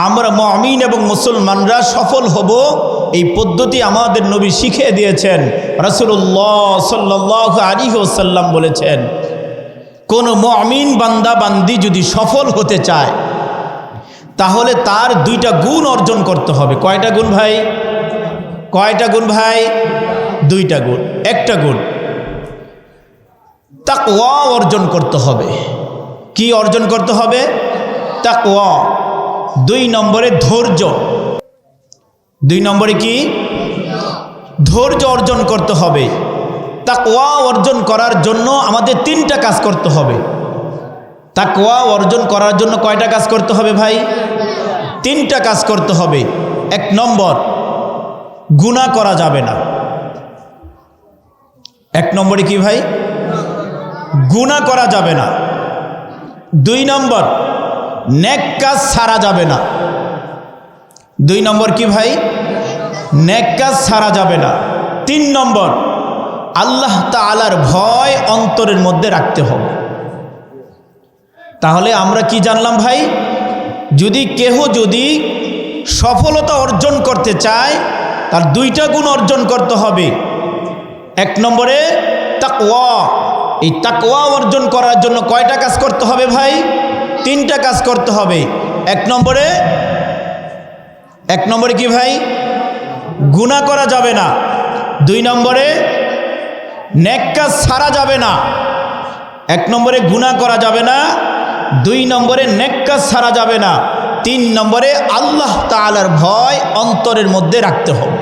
আমরা মুমিন এবং মুসলমানরা সফল হব এই পদ্ধতি আমাদের নবী শিখিয়ে দিয়েছেন। রাসূলুল্লাহ সাল্লাল্লাহু আলাইহি ওয়াসাল্লাম বলেছেন, কোন মুমিন বান্দা বান্দি যদি সফল হতে চায় তাহলে তার দুইটা গুণ অর্জন করতে হবে। কয়টা গুণ ভাই? কয়টা গুণ ভাই? দুইটা গুণ। একটা গুণ তাকওয়া অর্জন করতে হবে। কি অর্জন করতে হবে? তাকওয়া। 2 নম্বরে ধৈর্য। 2 নম্বরে কি? ধৈর্য অর্জন করতে হবে। তাকওয়া অর্জন করার জন্য আমাদের 3টা কাজ করতে হবে। তাকওয়া অর্জন করার জন্য কয়টা কাজ করতে হবে ভাই? 3টা কাজ করতে হবে। 1 নম্বর, গুনাহ করা যাবে না। 1 নম্বরে কি ভাই? গুনাহ করা যাবে না। 2 নম্বর, নেক কাজ ছাড়া যাবে না। 2 নম্বর কি ভাই? নেক কাজ ছাড়া যাবে না। 3 নম্বর, আল্লাহ তাআলার ভয় অন্তরের মধ্যে রাখতে হবে। তাহলে আমরা কি জানলাম ভাই? যদি সফলতা অর্জন করতে চায় তার 2টা গুণ অর্জন করতে হবে। 1 নম্বরে তাকওয়া। এই তাকওয়া অর্জন করার জন্য কয়টা কাজ করতে হবে ভাই? 3টা কাজ করতে হবে। 1 নম্বরে কি ভাই? গুনাহ করা যাবে না। 2 নম্বরে নেক কাজ ছাড়া যাবে না। 1 নম্বরে গুনাহ করা যাবে না, 2 নম্বরে নেক কাজ ছাড়া যাবে না, 3 নম্বরে আল্লাহ তাআলার ভয় অন্তরের মধ্যে রাখতে হবে।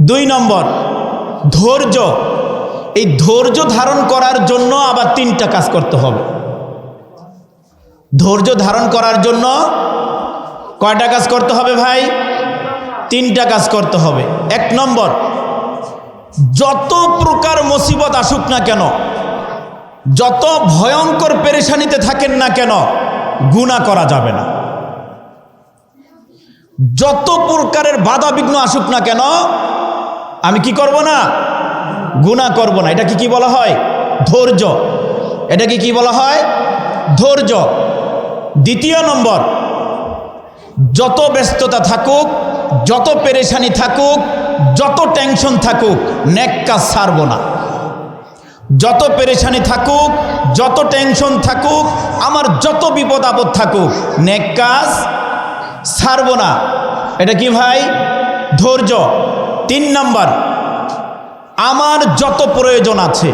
2 নম্বর ধৈর্য। এই ধৈর্য ধারণ করার জন্য আবার 3টা কাজ করতে হবে। ধৈর্য ধারণ করার জন্য কয়টা কাজ করতে হবে ভাই? 3টা কাজ করতে হবে। 1 নম্বর, যত প্রকার মুসিবত আসুক না কেন, যত ভয়ঙ্কর পেরেশানিতে থাকেন না কেন, গুনাহ করা যাবে না। যত প্রকারের বাধা বিঘ্ন আসুক না কেন, আমি কি করব না? গুনাহ করব না। এটা কি বলা হয়? ধৈর্য। এটা কি বলা হয়? ধৈর্য। 2 নম্বর, যত ব্যস্ততা থাকুক, যত পেরেশানি থাকুক, যত টেনশন থাকুক, নেক কাজ ছাড়ব না। যত পেরেশানি থাকুক, যত টেনশন থাকুক, আমার যত বিপদ আপদ থাকুক, নেক কাজ ছাড়ব না। এটা কি ভাই? ধৈর্য। 3 নম্বর, আমার যত প্রয়োজন আছে,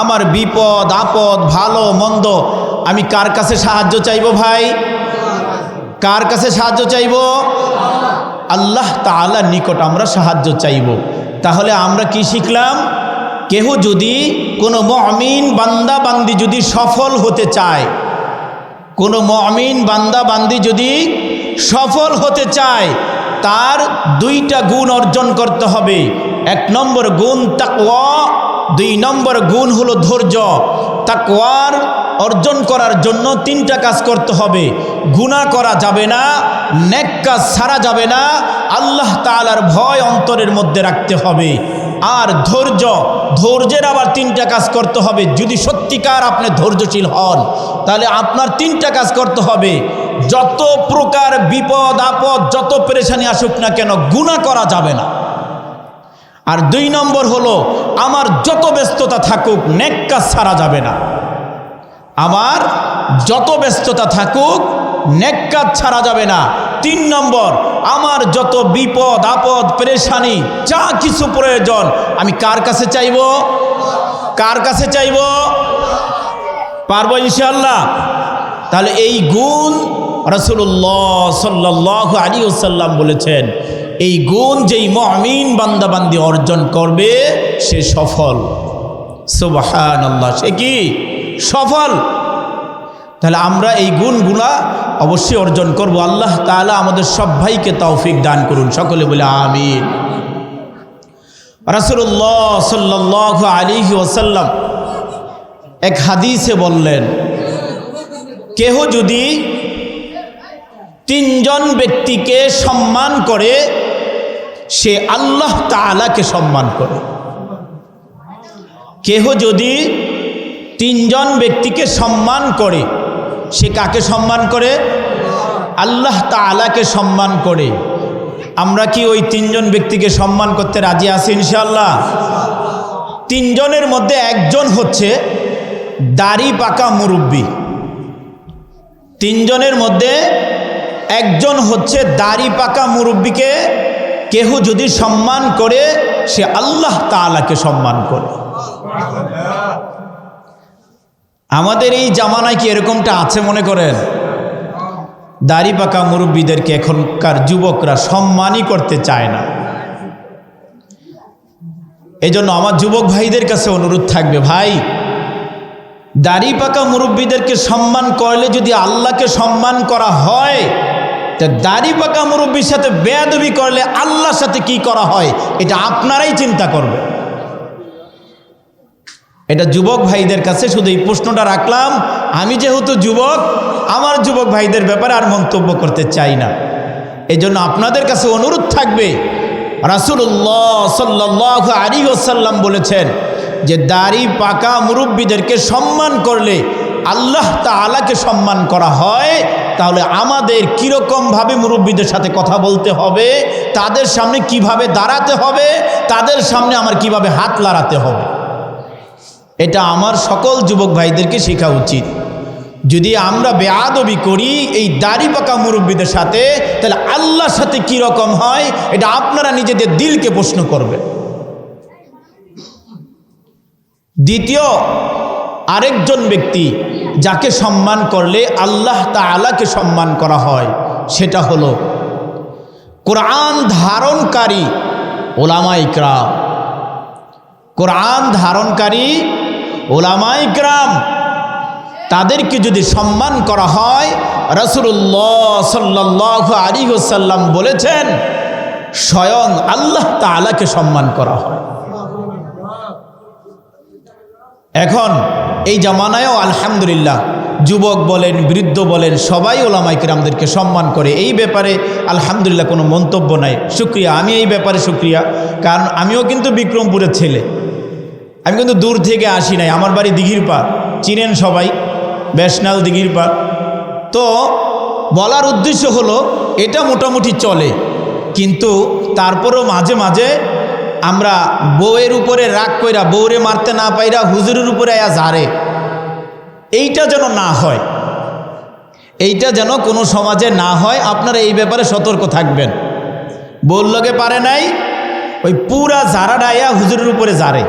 আমার বিপদ আপদ ভালো মন্দ, আমি কার কাছে সাহায্য চাইব ভাই? কার কাছে সাহায্য চাইব? আল্লাহ তাআলার নিকট আমরা সাহায্য চাইব। তাহলে আমরা কি শিখলাম? কেহ যদি কোনো মুমিন বান্দা বান্দি যদি সফল হতে চায়, কোনো মুমিন বান্দা বান্দি যদি সফল হতে চায়, তার 2টা গুণ অর্জন করতে হবে। 1 নম্বর গুণ তাকওয়া, 2 নম্বর গুণ হলো ধৈর্য। তাকওয়ার অর্জন করার জন্য 3টা কাজ করতে হবে। গুনাহ করা যাবে না, নেক কাজ ছাড়া যাবে না, আল্লাহ তাআলার ভয় অন্তরের মধ্যে রাখতে হবে। আর ধৈর্যের আবার 3টা কাজ করতে হবে। যদি সত্যিকার আপনি ধৈর্যশীল হন তাহলে আপনার 3টা কাজ করতে হবে। যত প্রকার বিপদ আপদ, যত পেরেশানি আসুক না কেন, গুনাহ করা যাবে না। আর 2 নম্বর হলো, আমার যত ব্যস্ততা থাকুক, নেক কাজ ছাড়া যাবে না। আমার যত ব্যস্ততা থাকুক, নেক কাজ ছাড়া যাবে না। 3 নম্বর, আমার যত বিপদ আপদ পেরেশানি যা কিছু প্রয়োজন, আমি কার কাছে চাইব? কার কাছে চাইব? পারবো ইনশাআল্লাহ। তাহলে এই গুণ রাসূলুল্লাহ সাল্লাল্লাহু আলাইহি ওয়াসাল্লাম বলেছেন, এই গুণ যেই মুমিন বান্দা বান্দি অর্জন করবে সে সফল। সুবহানাল্লাহ, সে কি সফল। তাহলে আমরা এই গুণগুলা অবশ্যই অর্জন করব। আল্লাহ তাআলা আমাদের সব ভাইকে তৌফিক দান করুন। সকলে বলে আমিন। রাসূলুল্লাহ সাল্লাল্লাহু আলাইহি ওয়াসাল্লাম এক হাদিসে বললেন, কেহ যদি 3 জন ব্যক্তিকে সম্মান করে, সে আল্লাহ তাআলাকে সম্মান করে। কেহ যদি 3 জন ব্যক্তিকে সম্মান করে, সে কাকে সম্মান করে? আল্লাহ তাআলাকে সম্মান করে। আমরা কি ওই তিনজন ব্যক্তিকে সম্মান করতে রাজি আছি ইনশাআল্লাহ? তিনজনের মধ্যে একজন হচ্ছে দাড়ি পাকা মুরব্বী। তিনজনের মধ্যে একজন হচ্ছে দাড়ি পাকা মুরব্বীকে কেহ যদি সম্মান করে সে আল্লাহ তাআলাকে সম্মান করে। আমাদের এই জামানায় কি এরকমটা আছে মনে করেন? দাড়ি পাকা মুরব্বীদেরকে এখনকার যুবকরা সম্মানই করতে চায় না। এই জন্য আমার যুবক ভাইদের কাছে অনুরোধ থাকবে, ভাই দাড়ি পাকা মুরব্বীদেরকে সম্মান করলে যদি আল্লাহকে সম্মান করা হয়, তা দাড়ি পাকা মুরব্বীর সাথে বেয়াদবি করলে আল্লাহর সাথে কি করা হয় এটা আপনারাই চিন্তা করবেন। এটা যুবক ভাইদের কাছে শুধু এই প্রশ্নটা রাখলাম। আমি যেহেতু যুবক, আমার যুবক ভাইদের ব্যাপারে আর মন্তব্য করতে চাই না। এই জন্য আপনাদের কাছে অনুরোধ থাকবে, রাসূলুল্লাহ সাল্লাল্লাহু আলাইহি ওয়াসাল্লাম বলেছেন যে দাড়ি পাকা মুরব্বীদেরকে সম্মান করলে আল্লাহ তাআলাকে সম্মান করা হয়। তাহলে আমাদের কীরকমভাবে মুরব্বীদের সাথে কথা বলতে হবে, তাদের সামনে কিভাবে দাঁড়াতে হবে, তাদের সামনে আমার কিভাবে হাত লাড়াতে হবে, এটা আমার সকল যুবক ভাইদেরকে শেখা উচিত। যদি আমরা বেয়াদবি করি এই দাড়ি পাকা মুরব্বীদের সাথে, তাহলে আল্লাহর সাথে কি রকম হয় এটা আপনারা নিজেদের দিলকে প্রশ্ন করবেন। দ্বিতীয় আরেকজন ব্যক্তি যাকে সম্মান করলে আল্লাহ তাআলাকে সম্মান করা হয়, সেটা হলো কোরআন ধারণকারী উলামায়ে কিরাম। কোরআন ধারণকারী উলামায়ে কিরাম তাদেরকে যদি সম্মান করা হয়, রাসূলুল্লাহ সাল্লাল্লাহু আলাইহি ওয়াসাল্লাম বলেছেন স্বয়ং আল্লাহ তাআলাকে সম্মান করা হয়। এখন এই জামানায়ও আলহামদুলিল্লাহ যুবক বলেন, বৃদ্ধ বলেন, সবাই উলামায়ে কিরামদেরকে সম্মান করে। এই ব্যাপারে আলহামদুলিল্লাহ কোনো মন্তব্য নাই, শুকরিয়া। আমি এই ব্যাপারে শুকরিয়া, কারণ আমিও কিন্তু বিক্রমপুরের ছেলে, আমি কিন্তু দূর থেকে আসি নাই। আমার বাড়ি দিঘির পাড়, চিনেন সবাই, ব্যাসনাল দিঘির পাড়। তো বলার উদ্দেশ্য হলো এটা মোটামুটি চলে, কিন্তু তারপরেও মাঝে মাঝে আমরা বউয়ের উপরে রাগ কইরা, বউরে মারতে না পাইরা হুজুরের উপরে আয়া ঝাড়ে, এইটা যেন না হয়, এইটা যেন কোনো সমাজে না হয়। আপনারা এই ব্যাপারে সতর্ক থাকবেন। বউর লগে পারে নাই, ওই পুরা ঝাড়াটা আয়া হুজুরের উপরে ঝাড়ে,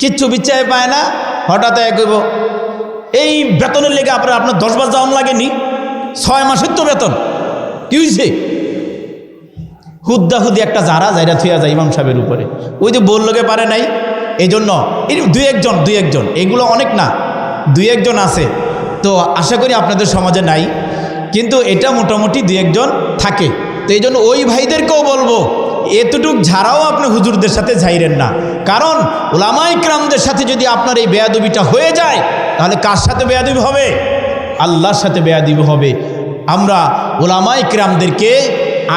কিচ্ছু বিচায় পায় না। হঠাৎ কইব এই বেতনের লেগে আপনার 10 বার যাওয়ান লাগেনি, 6 মাসের তো বেতন, কি হয়েছে? হুদ্দা হুদি একটা জায়গা থুয়া যায় ইমাম সাহেবের উপরে, ওই যে বউর লগে পারে নাই। এই জন্য এই দুই একজন, এগুলো অনেক না, 2-1 আছে। তো আশা করি আপনাদের সমাজে নাই, কিন্তু এটা মোটামুটি 2-1 থাকে। তো এই জন্য ওই ভাইদেরকেও বলবো, এতটুক ঝাড়াও আপনি হুজুরদের সাথে ঝাইরেন না। কারণ উলামায়ে কিরামদের সাথে যদি আপনার এই বেয়াদবিটা হয়ে যায়, তাহলে কার সাথে বেয়াদবি হবে? আল্লাহর সাথে বেয়াদবি হবে। আমরা উলামায়ে কিরামদেরকে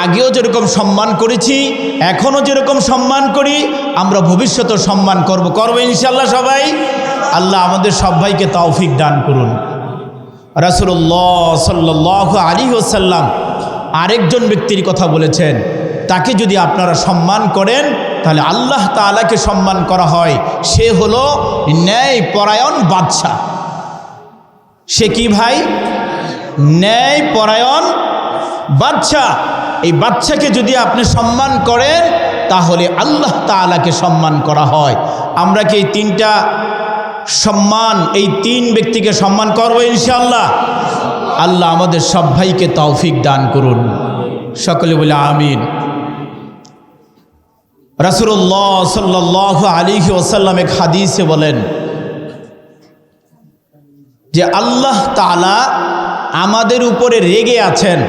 আগেও যেরকম সম্মান করেছি, এখনও যেরকম সম্মান করি, আমরা ভবিষ্যতেও সম্মান করব ইনশাআল্লাহ সবাই। আল্লাহ আমাদের সবাইকে তৌফিক দান করুন। রাসূলুল্লাহ সাল্লাল্লাহু আলাইহি ওয়াসাল্লাম আরেকজন ব্যক্তির কথা বলেছেন, তাকে যদি আপনারা সম্মান করেন তাহলে আল্লাহ তাআলাকে সম্মান করা হয়। সে হলো ন্যায় পরায়ণ বাদশা। সে কি ভাই? ন্যায় পরায়ণ বাদশা। এই বাদশাকে যদি আপনি সম্মান করেন তাহলে আল্লাহ তাআলাকে সম্মান করা হয়। আমরা কি এই 3টা সম্মান, এই 3 ব্যক্তিকে সম্মান করবো ইনশাআল্লাহ? আল্লাহ আমাদের সব ভাইকে তৌফিক দান করুন, সকলে বলে আমিন। রাসূলুল্লাহ সাল্লাল্লাহু আলাইহি ওয়াসাল্লাম এক হাদিসে বলেন যে আল্লাহ তাআলা আমাদের উপরে রেগে আছেন।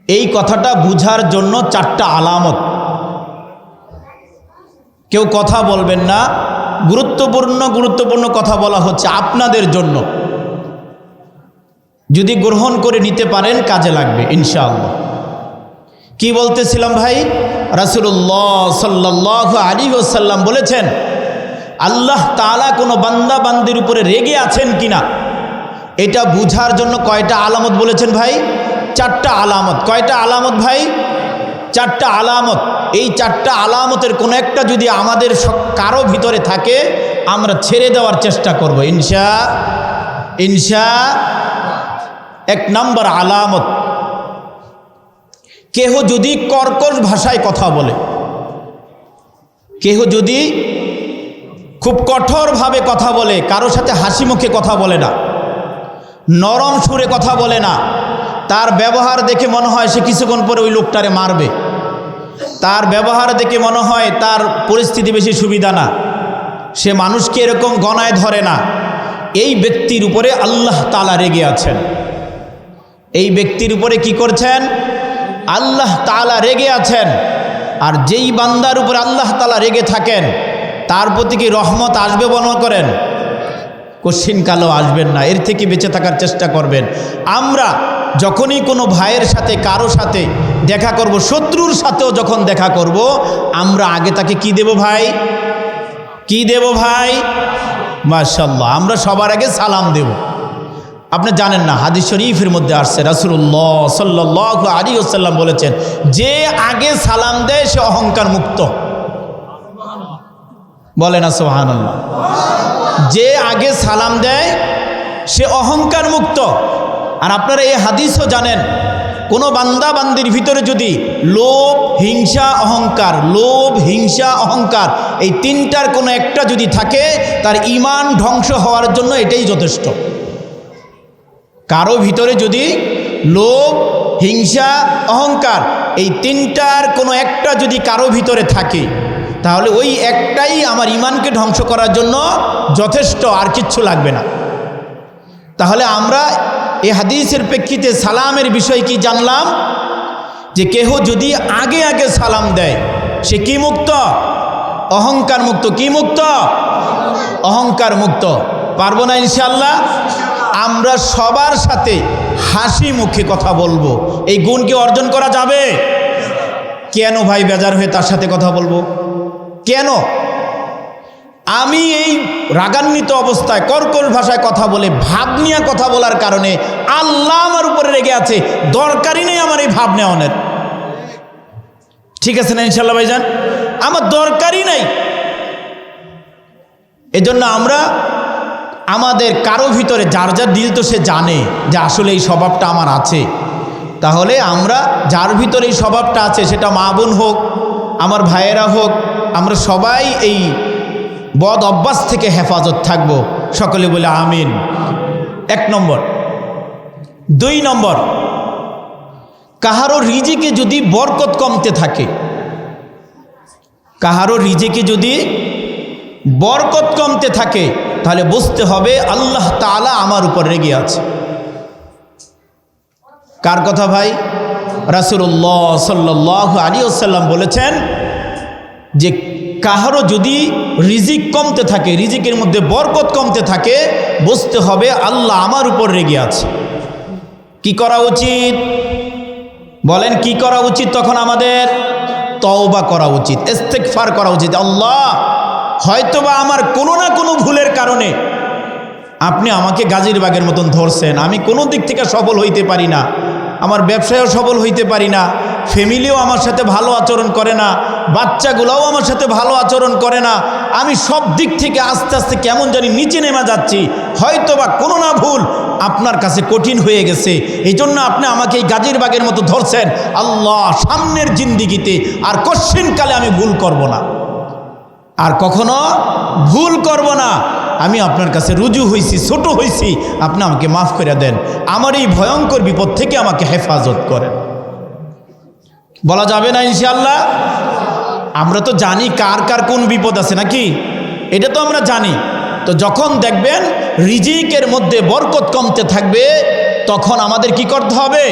এই কথাটা বুঝার জন্য 4টা আলামত। কেউ কথা বলবেন না, গুরুত্বপূর্ণ কথা বলা হচ্ছে আপনাদের জন্য। যদি গ্রহণ করে নিতে পারেন কাজে লাগবে ইনশাআল্লাহ। কি বলতেছিলাম ভাই? রাসূলুল্লাহ সাল্লাল্লাহু আলাইহি ওয়াসাল্লাম বলেছেন আল্লাহ তাআলা কোনো বান্দা বান্দির উপরে রেগে আছেন কিনা এটা বুঝার জন্য কয়টা আলামত বলেছেন ভাই? 4টা আলামত। কয়টা আলামত ভাই? 4টা আলামত। এই 4টা আলামতের কোনো একটা যদি আমাদের কারো ভিতরে থাকে, আমরা ছেড়ে দেওয়ার চেষ্টা করব ইনশা। 1 নম্বর আলামত, কেহ যদি কর্কশ ভাষায় কথা বলে, কেহ যদি খুব কঠোরভাবে কথা বলে, কারো সাথে হাসি মুখে কথা বলে না, নরম সুরে কথা বলে না, তার ব্যবহার দেখে মনে হয় সে কিছুক্ষণ পরে ওই লোকটারে মারবে, তার ব্যবহার দেখে মনে হয় তার পরিস্থিতি বেশি সুবিধা না, সে মানুষকে এরকম গণায় ধরে না, এই ব্যক্তির উপরে আল্লাহ তাআলা রেগে আছেন। এই ব্যক্তির উপরে কি করছেন? আল্লাহ তাআলা রেগে আছেন। আর যেই বান্দার উপরে আল্লাহ তাআলা রেগে থাকেন, তার প্রতি কি রহমত আসবে মনে করেন? কশিনকালেও আসবেন না। এর থেকে বেঁচে থাকার চেষ্টা করবেন। আমরা যখনই কোনো ভাইয়ের সাথে, কারো সাথে দেখা করব, শত্রুর সাথেও যখন দেখা করব, আমরা আগে তাকে কি দেব ভাই? কি দেব ভাই? মাশাআল্লাহ, আমরা সবার আগে সালাম দেব। আপনি জানেন না, হাদিস শরীফের মধ্যে আসছে, রাসূলুল্লাহ সাল্লাল্লাহু আলাইহি ওয়াসাল্লাম বলেছেন, যে আগে সালাম দেয় সে অহংকার মুক্ত। বলে না সুবহানাল্লাহ? যে আগে সালাম দেয় সে অহংকার মুক্ত। আর আপনারা এই হাদিসও জানেন, কোনো বান্দা বান্দির ভিতরে যদি লোভ, হিংসা, অহংকার, লোভ, হিংসা, অহংকার, এই 3টার কোনো একটা যদি থাকে, তার ঈমান ধ্বংস হওয়ার জন্য এটাই যথেষ্ট। কারো ভিতরে যদি লোভ, হিংসা, অহংকার, এই 3টার কোনো একটা যদি কারো ভিতরে থাকে, তাহলে ওই একটাই আমার ঈমানকে ধ্বংস করার জন্য যথেষ্ট, আর কিচ্ছু লাগবে না। তাহলে আমরা এই হাদিসের প্রেক্ষিতে সালামের বিষয় কি জানলাম? যে কেহ যদি আগে আগে সালাম দেয়, সে কি মুক্ত? অহংকার মুক্ত। কি মুক্ত? অহংকার মুক্ত। পারবো না ইনশাআল্লাহ? আমরা সবার সাথে হাসি মুখে কথা বলবো, এই গুণ কি অর্জন করা যাবে? কেন ভাই বেজার হয়ে তার সাথে কথা বলবো? কেন? আমি এই রাগান্বিত অবস্থায় কর্কশ ভাষায় কথা বলে, ভাব নিয়ে কথা বলার কারণে আল্লাহ আমার উপরে রেগে আছে। দরকারই নেই আমার এই ভাব নেওয়ানোর। ঠিক আছে না ইনশাআল্লাহ ভাইজান? আমার দরকারই নাই। এজন্য আমরা আমাদের কারো ভিতরে, যার যার দিল তো সে জানে যে আসলে এই স্বভাবটা আমার আছে। তাহলে আমরা যার ভিতরে এই স্বভাবটা আছে, সেটা মা বোন হোক, আমার ভাইয়েরা হোক, আমরা সবাই এই বদ অভ্যাস থেকে হেফাজত থাকব। সকলে বলে আমিন। 1 নম্বর। 2 নম্বর, কাহারো রিজিকে যদি বরকত কমতে থাকে, কাহারো রিজিকে যদি বরকত কমতে থাকে, তাহলে বুঝতে হবে আল্লাহ তাআলা আমার উপর রেগে আছে। কার কথা ভাই? রাসূলুল্লাহ সাল্লাল্লাহু আলাইহি ওয়াসাল্লাম বলেছেন যে কাহারো যদি রিজিক কমতে থাকে, রিজিকের মধ্যে বরকত কমতে থাকে, বুঝতে হবে আল্লাহ আমার উপর রেগে আছে। কি করা উচিত? বলেন কি করা উচিত? তখন আমাদের তওবা করা উচিত, ইস্তিগফার করা উচিত। আল্লাহ, হয়তোবা আমার কোনো না কোনো ভুলের কারণে আপনি আমাকে গাজীরবাগের মতন ধরছেন, আমি কোনো দিক থেকে সফল হইতে পারি না, আমার ব্যবসায়ও সফল হইতে পারি না, ফ্যামিলিও আমার সাথে ভালো আচরণ করে না, বাচ্চাগুলোও আমার সাথে ভালো আচরণ করে না, আমি সব দিক থেকে আস্তে আস্তে কেমন জানি নিচে নেমে যাচ্ছি। হয়তোবা কোনো না ভুল আপনার কাছে কঠিন হয়ে গেছে, এই জন্য আপনি আমাকে এই গাজীরবাগের মতো ধরছেন। আল্লাহ, সামনের জিন্দিগিতে আর কশ্চিনকালে আমি ভুল করব না, আর কখনো ভুল করব না। আমি আপনার কাছে রুজু হইছি, ছোট হইছি, আপনি আমাকে মাফ করে দেন, আমার এই ভয়ঙ্কর বিপদ থেকে আমাকে হেফাজত করেন। বলা যাবে না ইনশাআল্লাহ? আমরা তো জানি কার কার কোন বিপদ আছে নাকি, এটা তো আমরা জানি। তো যখন দেখবেন রিজিকের মধ্যে বরকত কমতে থাকবে, তখন আমাদের কি করতে হবে?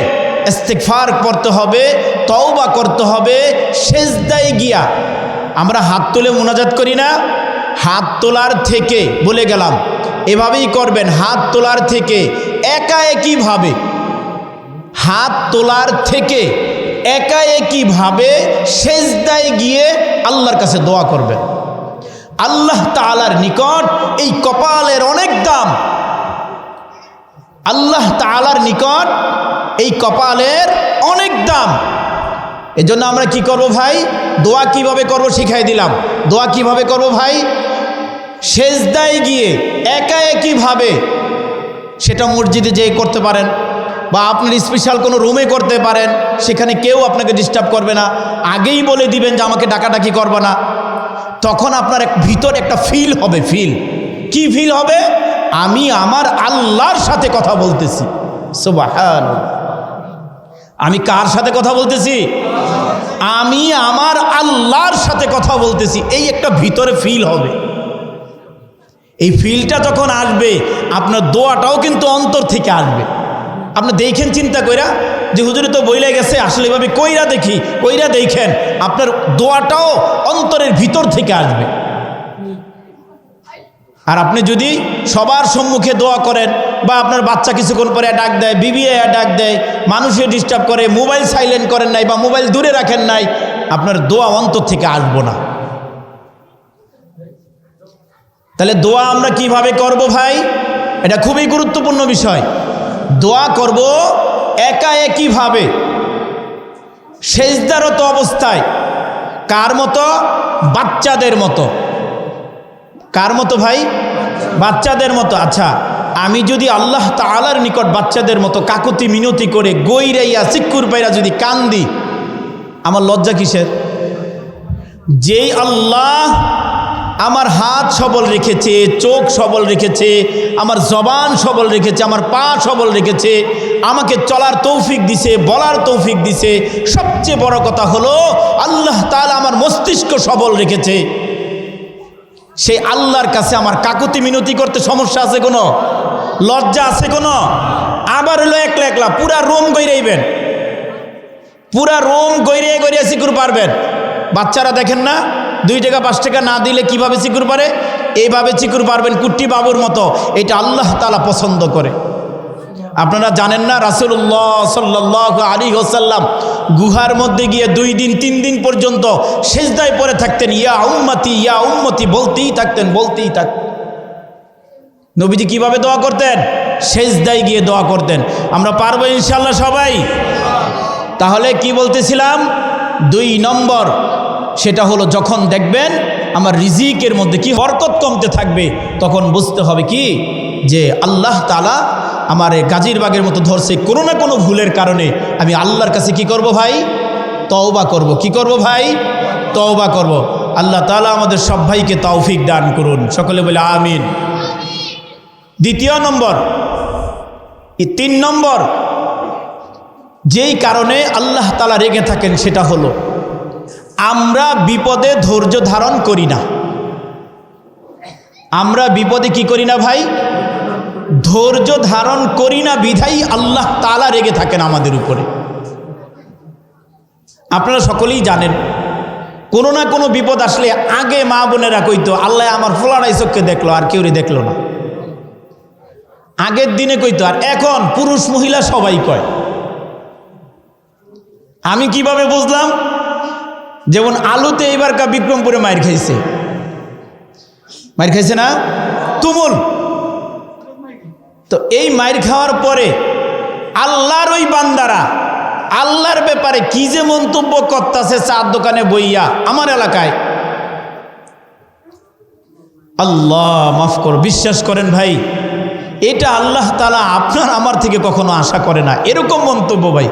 ইস্তিগফার করতে হবে, তওবা করতে হবে। সেজদায় গিয়া আমরা হাত তুলে মুনাজাত করি না? হাত তোলার থেকে, বলে গেলাম, এভাবেই করবেন। হাত তোলার থেকে একাএকিভাবে, হাত তোলার থেকে একাএকিভাবে সেজদায় গিয়ে আল্লাহর কাছে দোয়া করবেন। আল্লাহ তাআলার নিকট এই কপালের অনেক দাম। আল্লাহ তাআলার নিকট এই কপালের অনেক দাম। এজন্য আমরা কি করব ভাই? দোয়া কিভাবে করব শিখাই দিলাম। দোয়া কিভাবে করব ভাই? সেজদায় গিয়ে একা একইভাবে, সেটা মসজিদে যেয়ে করতে পারেন বা আপনার স্পেশাল কোনো রুমে করতে পারেন, সেখানে কেউ আপনাকে ডিস্টার্ব করবে না। আগেই বলে দিবেন যে আমাকে ডাকাডাকি করবে না। তখন আপনার ভিতর একটা ফিল হবে। কি ফিল হবে? আমি আমার আল্লাহর সাথে কথা বলতেছি। সুবহানাল্লাহ। আমি কার সাথে কথা বলতেছি? আমি আমার আল্লাহর সাথে কথা বলতেছি। এই একটা ভিতরে ফিল হবে। এই ফিলটা যখন আসবে, আপনার দোয়াটাও কিন্তু অন্তর থেকে আসবে। আপনি দেখেন চিন্তা কইরা যে হুজুরে তো বইলে গেছে, আসলে এভাবে কইরা দেখেন, আপনার দোয়াটাও অন্তরের ভিতর থেকে আসবে। আর আপনি যদি সবার সম্মুখে দোয়া করেন, বা আপনার বাচ্চা কিছুক্ষণ পরে ডাক দেয়, বিবি ডাক দেয়, মানুষে ডিস্টার্ব করে, মোবাইল সাইলেন্ট করেন নাই বা মোবাইল দূরে রাখেন নাই, আপনার দোয়া অন্তর থেকে আসবো না। তাহলে দোয়া আমরা কিভাবে করব ভাই? এটা খুবই গুরুত্বপূর্ণ বিষয়। দোয়া করব একা একইভাবে, সেজদারত অবস্থায়। কার মতো? বাচ্চাদের মতো। কার মতো ভাই? বাচ্চাদের মতো। আচ্ছা, আমি যদি আল্লাহ তাআলার নিকট বাচ্চাদের মতো কাকুতি মিনতি করে গইরাইয়া চিক্কুর পাইরা যদি কান্দি, আমার লজ্জা কিসের? যেই আল্লাহ আমার হাত সবল রেখেছে, চোখ সবল রেখেছে, আমার জবান সবল রেখেছে, আমার পা সবল রেখেছে, আমাকে চলার তৌফিক দিছে, বলার তৌফিক দিছে, সবচেয়ে বড় কথা হলো আল্লাহ তাআলা আমার মস্তিষ্ক সবল রেখেছে। সেই আল্লাহর কাছে আমার কাকুতি মিনতি করতে সমস্যা আছে কোনো? লজ্জা আছে কোনো? আবার হলো একলা একলা পুরা রোম গইরাইবেন, পুরা রোম গইরিয়ে সিকুর পারবেন। বাচ্চারা দেখেন না, 2 টাকা 5 টাকা না দিলে কিভাবে চিকুর পারে? এইভাবে চিকুর পারবেন কুট্টি বাবুর মতো। এটা আল্লাহ তাআলা পছন্দ করে। আপনারা জানেন না, রাসূলুল্লাহ সাল্লাল্লাহু আলাইহি ওয়াসাল্লাম গুহার মধ্যে গিয়ে 2 দিন 3 দিন পর্যন্ত সিজদায় পড়ে থাকতেন। ইয়া উম্মতি বলতেই থাকতেন। নবীজি কিভাবে দোয়া করতেন? সিজদায় গিয়ে দোয়া করতেন। আমরা পারবো ইনশাআল্লাহ সবাই? তাহলে কি বলতেছিলাম? 2 নম্বর, সেটা হলো যখন দেখবেন আমার রিজিকের মধ্যে কি বরকত কমতে থাকবে, তখন বুঝতে হবে কি যে আল্লাহ তাআলা আমার গাজীরবাগের মতো ধরছে কোনো না কোনো ভুলের কারণে। আমি আল্লাহর কাছে কি করব ভাই? তওবা করব। কি করব ভাই? তওবা করব। আল্লাহ তাআলা আমাদের সব ভাইকে তৌফিক দান করুন। সকলে বলে আমিন। 2 নম্বর, 3 নম্বর যেই কারণে আল্লাহ তাআলা রেগে থাকেন, সেটা হলো আমরা বিপদে ধৈর্য ধারণ করি না। আমরা বিপদে কি করি না ভাই? ধৈর্য ধারণ করি না, বিধাই আল্লাহ তাআলা রেগে থাকেন আমাদের উপরে। আপনারা সকলেই জানেন, কোনো না কোনো বিপদ আসলে আগে মা বোনেরা কইতো, আল্লাহ আমার ফোলারাই চোখকে দেখলো, আর কেউরে দেখলো না। আগের দিনে কইতো, আর এখন পুরুষ মহিলা সবাই কয়। আমি কিভাবে বুঝলাম? যেমন আলুতে এবারকার বিক্রমপুরে মায়ের খাইছে না তুমুল। তো এই মায়ের খাওয়ার পরে আল্লাহর ওই বান্দারা আল্লাহর ব্যাপারে কি যে মন্তব্য করতেছে চার দোকানে বইয়া আমার এলাকায়। আল্লাহ মাফ করো, বিশ্বাস করেন ভাই, এটা আল্লাহ তাআলা আপনার আমার থেকে কখনো আশা করে না এরকম মন্তব্য ভাই।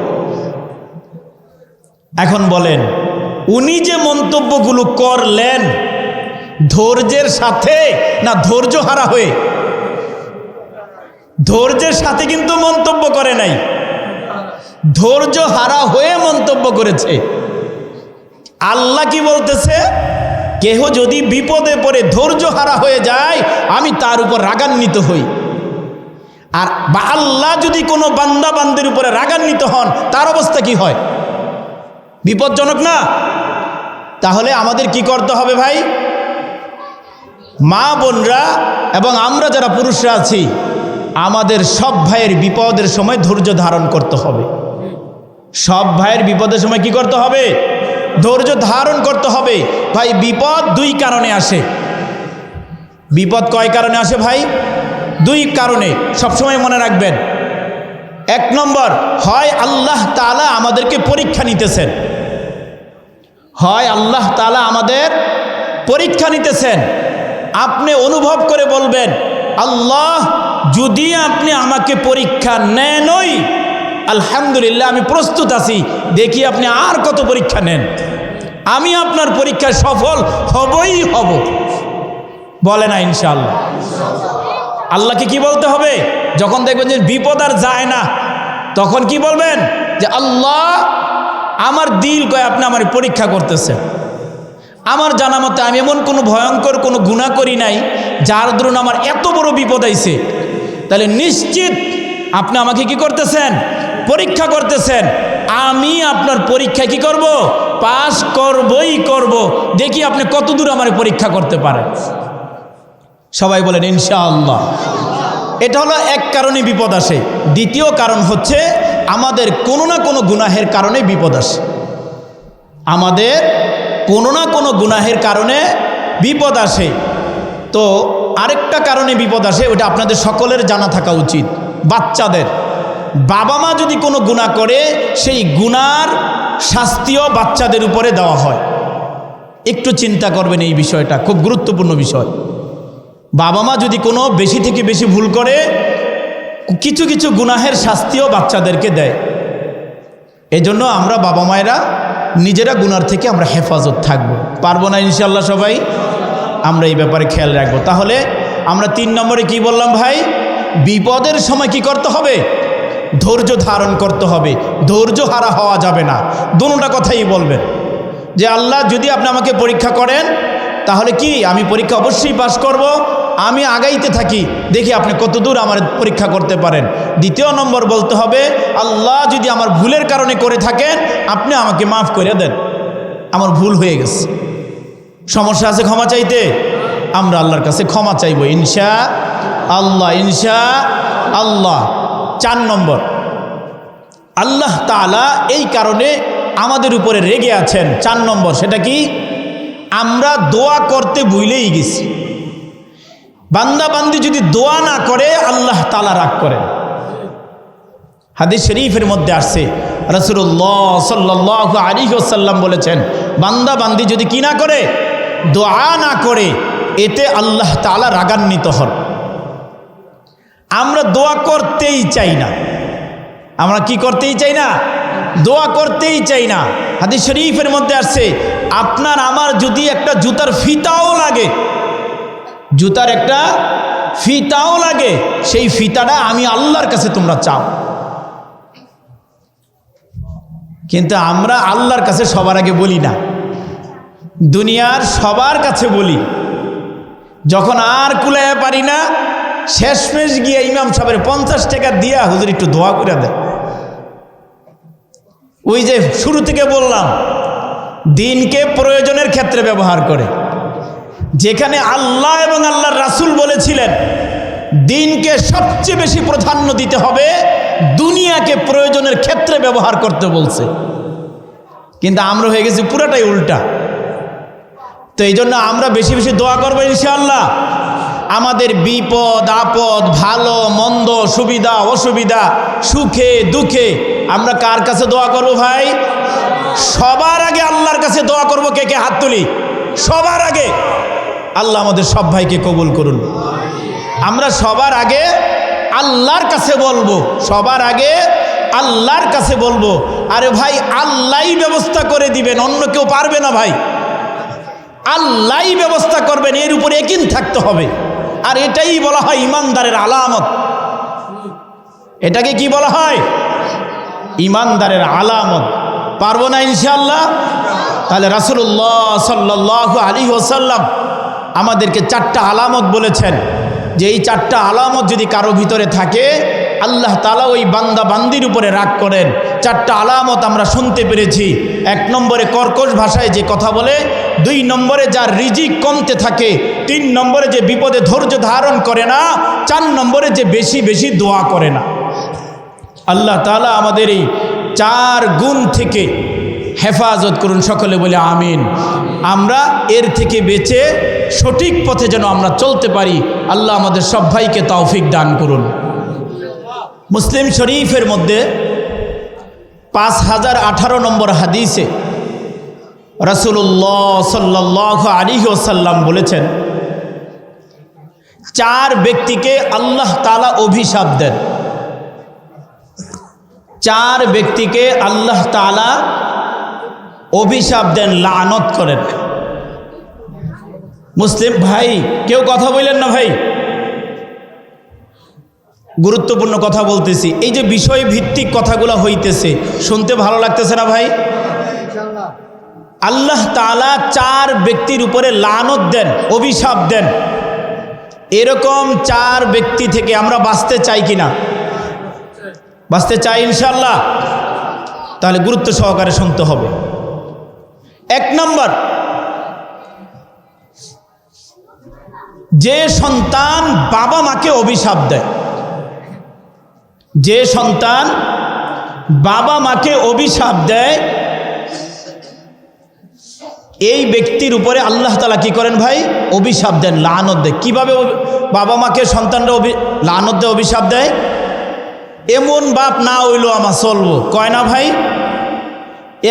এখন বলেন, উনি যে মন্তব্যগুলো করলেন ধৈর্যের সাথে না ধৈর্য হারা হয়ে? ধৈর্যের সাথে কিন্তু মন্তব্য করে নাই, ধৈর্য হারা হয়ে মন্তব্য করেছে। আল্লাহ কি বলতেছে? কেহ যদি বিপদে পড়ে ধৈর্য হারা হয়ে যায়, আমি তার উপর রাগান্বিত হই। আর বা আল্লাহ যদি কোনো বান্দা বান্দির উপরে রাগান্বিত হন, তার অবস্থা কি হয়? বিপজ্জনক না? তাহলে আমাদের কি করতে হবে ভাই? মা বোনরা এবং আমরা যারা পুরুষরা আছি, আমাদের সব ভাইয়ের বিপদের সময় ধৈর্য ধারণ করতে হবে। সব ভাইয়ের বিপদের সময় কি করতে হবে? ধৈর্য ধারণ করতে হবে। ভাই বিপদ 2 কারণে আসে। বিপদ কয় কারণে আসে ভাই? 2 কারণে। সবসময় মনে রাখবেন, এক নম্বর, হয় আল্লাহ তাআলা আমাদেরকে পরীক্ষা নিতেছেন, হয় আল্লাহ তাআলা আমাদের পরীক্ষা নিতেছেন। আপনি অনুভব করে বলবেন, আল্লাহ যদি আপনি আমাকে পরীক্ষা নেনই, আলহামদুলিল্লাহ আমি প্রস্তুত আছি, দেখি আপনি আর কত পরীক্ষা নেন, আমি আপনার পরীক্ষায় সফল হবই হব। বলে না ইনশাআল্লাহ? আল্লাহকে কি বলতে হবে? যখন দেখবেন যে বিপদ আর যায় না, তখন কি বলবেন? যে আল্লাহ আমার দিল কয় আপনি আমার পরীক্ষা করতেছেন। আমার জানা মতে আমি এমন কোনো ভয়ঙ্কর কোনো গুনাহ করি নাই যার দরুন আমার এত বড় বিপদ আইছে, তাহলে নিশ্চিত আপনি আমাকে কি করতেছেন? পরীক্ষা করতেছেন। আমি আপনার পরীক্ষায় কি করব? পাস করবই করব, দেখি আপনি কত দূর আমার পরীক্ষা করতে পারেন। সবাই বলেন ইনশাআল্লাহ। এটা হলো এক কারণে বিপদ আসে। দ্বিতীয় কারণ হচ্ছে আমাদের কোনো না কোনো গুনাহের কারণে বিপদ আসে। আমাদের কোনো না কোনো গুনাহের কারণে বিপদ আসে। তো আরেকটা কারণে বিপদ আসে, ওটা আপনাদের সকলের জানা থাকা উচিত। বাচ্চাদের বাবা মা যদি কোনো গুনাহ করে, সেই গুনার শাস্তিও বাচ্চাদের উপরে দেওয়া হয়। একটু চিন্তা করবেন, এই বিষয়টা খুব গুরুত্বপূর্ণ বিষয়। বাবা মা যদি কোনো বেশি থেকে বেশি ভুল করে, কিছু কিছু গুনাহের শাস্তিও বাচ্চাদেরকে দেয়। এজন্য আমরা বাবা মায়েরা নিজেরা গুনার থেকে আমরা হেফাজত থাকবো, পারবো না ইনশাআল্লাহ? সবাই আমরা এই ব্যাপারে খেয়াল রাখবো। তাহলে আমরা 3 নম্বরে কি বললাম ভাই? বিপদের সময় কি করতে হবে? ধৈর্য ধারণ করতে হবে, ধৈর্য হারা হওয়া যাবে না। দুটোটা কথাই বলবেন যে আল্লাহ যদি আপনি আমাকে পরীক্ষা করেন, তাহলে কি আমি পরীক্ষা অবশ্যই পাস করব, আমি আগাইতে থাকি, দেখি আপনি কত দূর আমার পরীক্ষা করতে পারেন। দ্বিতীয় নম্বর বলতে হবে, আল্লাহ যদি আমার ভুলের কারণে করে থাকেন, আপনি আমাকে মাফ করে দেন, আমার ভুল হয়ে গেছে, সমস্যা আছে, ক্ষমা চাইতে আমরা আল্লাহর কাছে ক্ষমা চাইব ইনশাআল্লাহ, ইনশাআল্লাহ। 4 নম্বর, আল্লাহ তাআলা এই কারণে আমাদের উপরে রেগে আছেন। 4 নম্বর, সেটা কি? আমরা দোয়া করতে ভুলেই গেছি। বান্দা বান্দি যদি দোয়া না করে, আল্লাহ তাআলা রাগ করেন। হাদিস শরীফের মধ্যে আসছে, রাসূলুল্লাহ সাল্লাল্লাহু আলাইহি ওয়াসাল্লাম বলেছেন, বান্দা বান্দি যদি কি না করে? দোয়া না করে, এতে আল্লাহ তাআলা রাগান্বিত হন। আমরা দোয়া করতেই চাই না। আমরা কি করতেই চাই না? দোয়া করতেই চাই না। হাদিস শরীফের মধ্যে আসছে, আপনার আমার যদি একটা জুতার ফিতাও লাগে, জুতার একটা ফিতাও লাগে, সেই ফিতাটা আমি আল্লাহর কাছে তোমরা চাও। কিন্তু আমরা আল্লাহর কাছে সবার আগে বলি না, দুনিয়ার সবার কাছে বলি। যখন আর কুলাইয়া পারি না, শেষমেশ গিয়ে ইমাম সাহেবের 50 টাকা দিয়া হুজুর একটু দোয়া করে দেয়। ওই যে শুরু থেকে বললাম, দিনকে প্রয়োজনের ক্ষেত্রে ব্যবহার করে। যেখানে আল্লাহ এবং আল্লাহর রাসূল বলেছিলেন দিনকে সবচেয়ে বেশি প্রাধান্য দিতে হবে, দুনিয়াকে প্রয়োজনের ক্ষেত্রে ব্যবহার করতে বলছে। কিন্তু আমরা হয়ে গেছি পুরোটাই উল্টা। তো এই জন্য আমরা বেশি বেশি দোয়া করবো ইনশাআল্লাহ। আমাদের বিপদ আপদ, ভালো মন্দ, সুবিধা অসুবিধা, সুখে দুঃখে আমরা কার কাছে দোয়া করব ভাই? সবার আগে আল্লাহর কাছে দোয়া করব। কে কে হাত তুলি? সবার আগে। আল্লাহ আমাদের সব ভাইকে কবুল করুন। আমরা সবার আগে আল্লাহর কাছে বলবো, সবার আগে আল্লাহর কাছে বলবো। আরে ভাই, আল্লাহই ব্যবস্থা করে দিবেন, অন্য কেউ পারবে না ভাই। আল্লাহই ব্যবস্থা করবেন, এর উপরে ইয়াকিন থাকতে হবে। আর এটাই বলা হয় ইমানদারের আলামত। এটাকে কি বলা হয়? ইমানদারের আলামত। পারবো না ইনশাআল্লাহ? তাহলে রাসূলুল্লাহ সাল্লাল্লাহু আলাইহি ওয়াসাল্লাম আমাদেরকে 4টা আলামত বলেছেন, যে এই 4টা আলামত যদি কারো ভিতরে থাকে, আল্লাহ তাআলা ওই বান্দা বান্দির উপরে রাগ করেন। 4টা আলামত আমরা শুনতে পেরেছি। 1 নম্বরে কর্কশ ভাষায় যে কথা বলে, 2 নম্বরে যার রিজিক কমতে থাকে, 3 নম্বরে যে বিপদে ধৈর্য ধারণ করে না, 4 নম্বরে যে বেশি বেশি দোয়া করে না। আল্লাহ তাআলা আমাদের এই 4 গুণ থেকে হেফাজত করুন, সকলে বলে আমিন। আমরা এর থেকে বেঁচে সঠিক পথে যেন আমরা চলতে পারি, আল্লাহ আমাদের সব ভাইকে তৌফিক দান করুন। মুসলিম শরীফের মধ্যে 5018 নম্বর হাদিসে রাসূলুল্লাহ সাল্লাল্লাহু আলাইহি ওয়াসাল্লাম বলেছেন, 4 ব্যক্তিকে আল্লাহ তাআলা অভিশাপ দেন। 4 ব্যক্তিকে আল্লাহ তাআলা অভিশাপ দেন, লানত করেন। মুসলিম ভাই কেউ কথা বললেন না ভাই, গুরুত্বপূর্ণ কথা বলতেছি। এই যে বিষয় ভিত্তিক কথাগুলো হইতেছে, শুনতে ভালো লাগতেছে না ভাই? আল্লাহ তাআলা 4 ব্যক্তির উপরে লানত দেন, অভিশাপ দেন। এরকম 4 ব্যক্তি থেকে আমরা বাঁচতে চাই কিনা? বাঁচতে চাই ইনশাআল্লাহ। তাহলে গুরুত্ব সহকারে শুনতে হবে। 1 নম্বর, যে সন্তান বাবা মাকে অভিশাপ দেয়, যে সন্তান বাবা মাকে অভিশাপ দেয়, এই ব্যক্তির উপরে আল্লাহ তাআলা কি করেন ভাই? অভিশাপ দেন, লানত দেয়। কিভাবে বাবা মাকে সন্তানরা লানত দেয়, অভিশাপ দেয়? এমন বাপ না হইলো আমার চলবো, কয় না ভাই?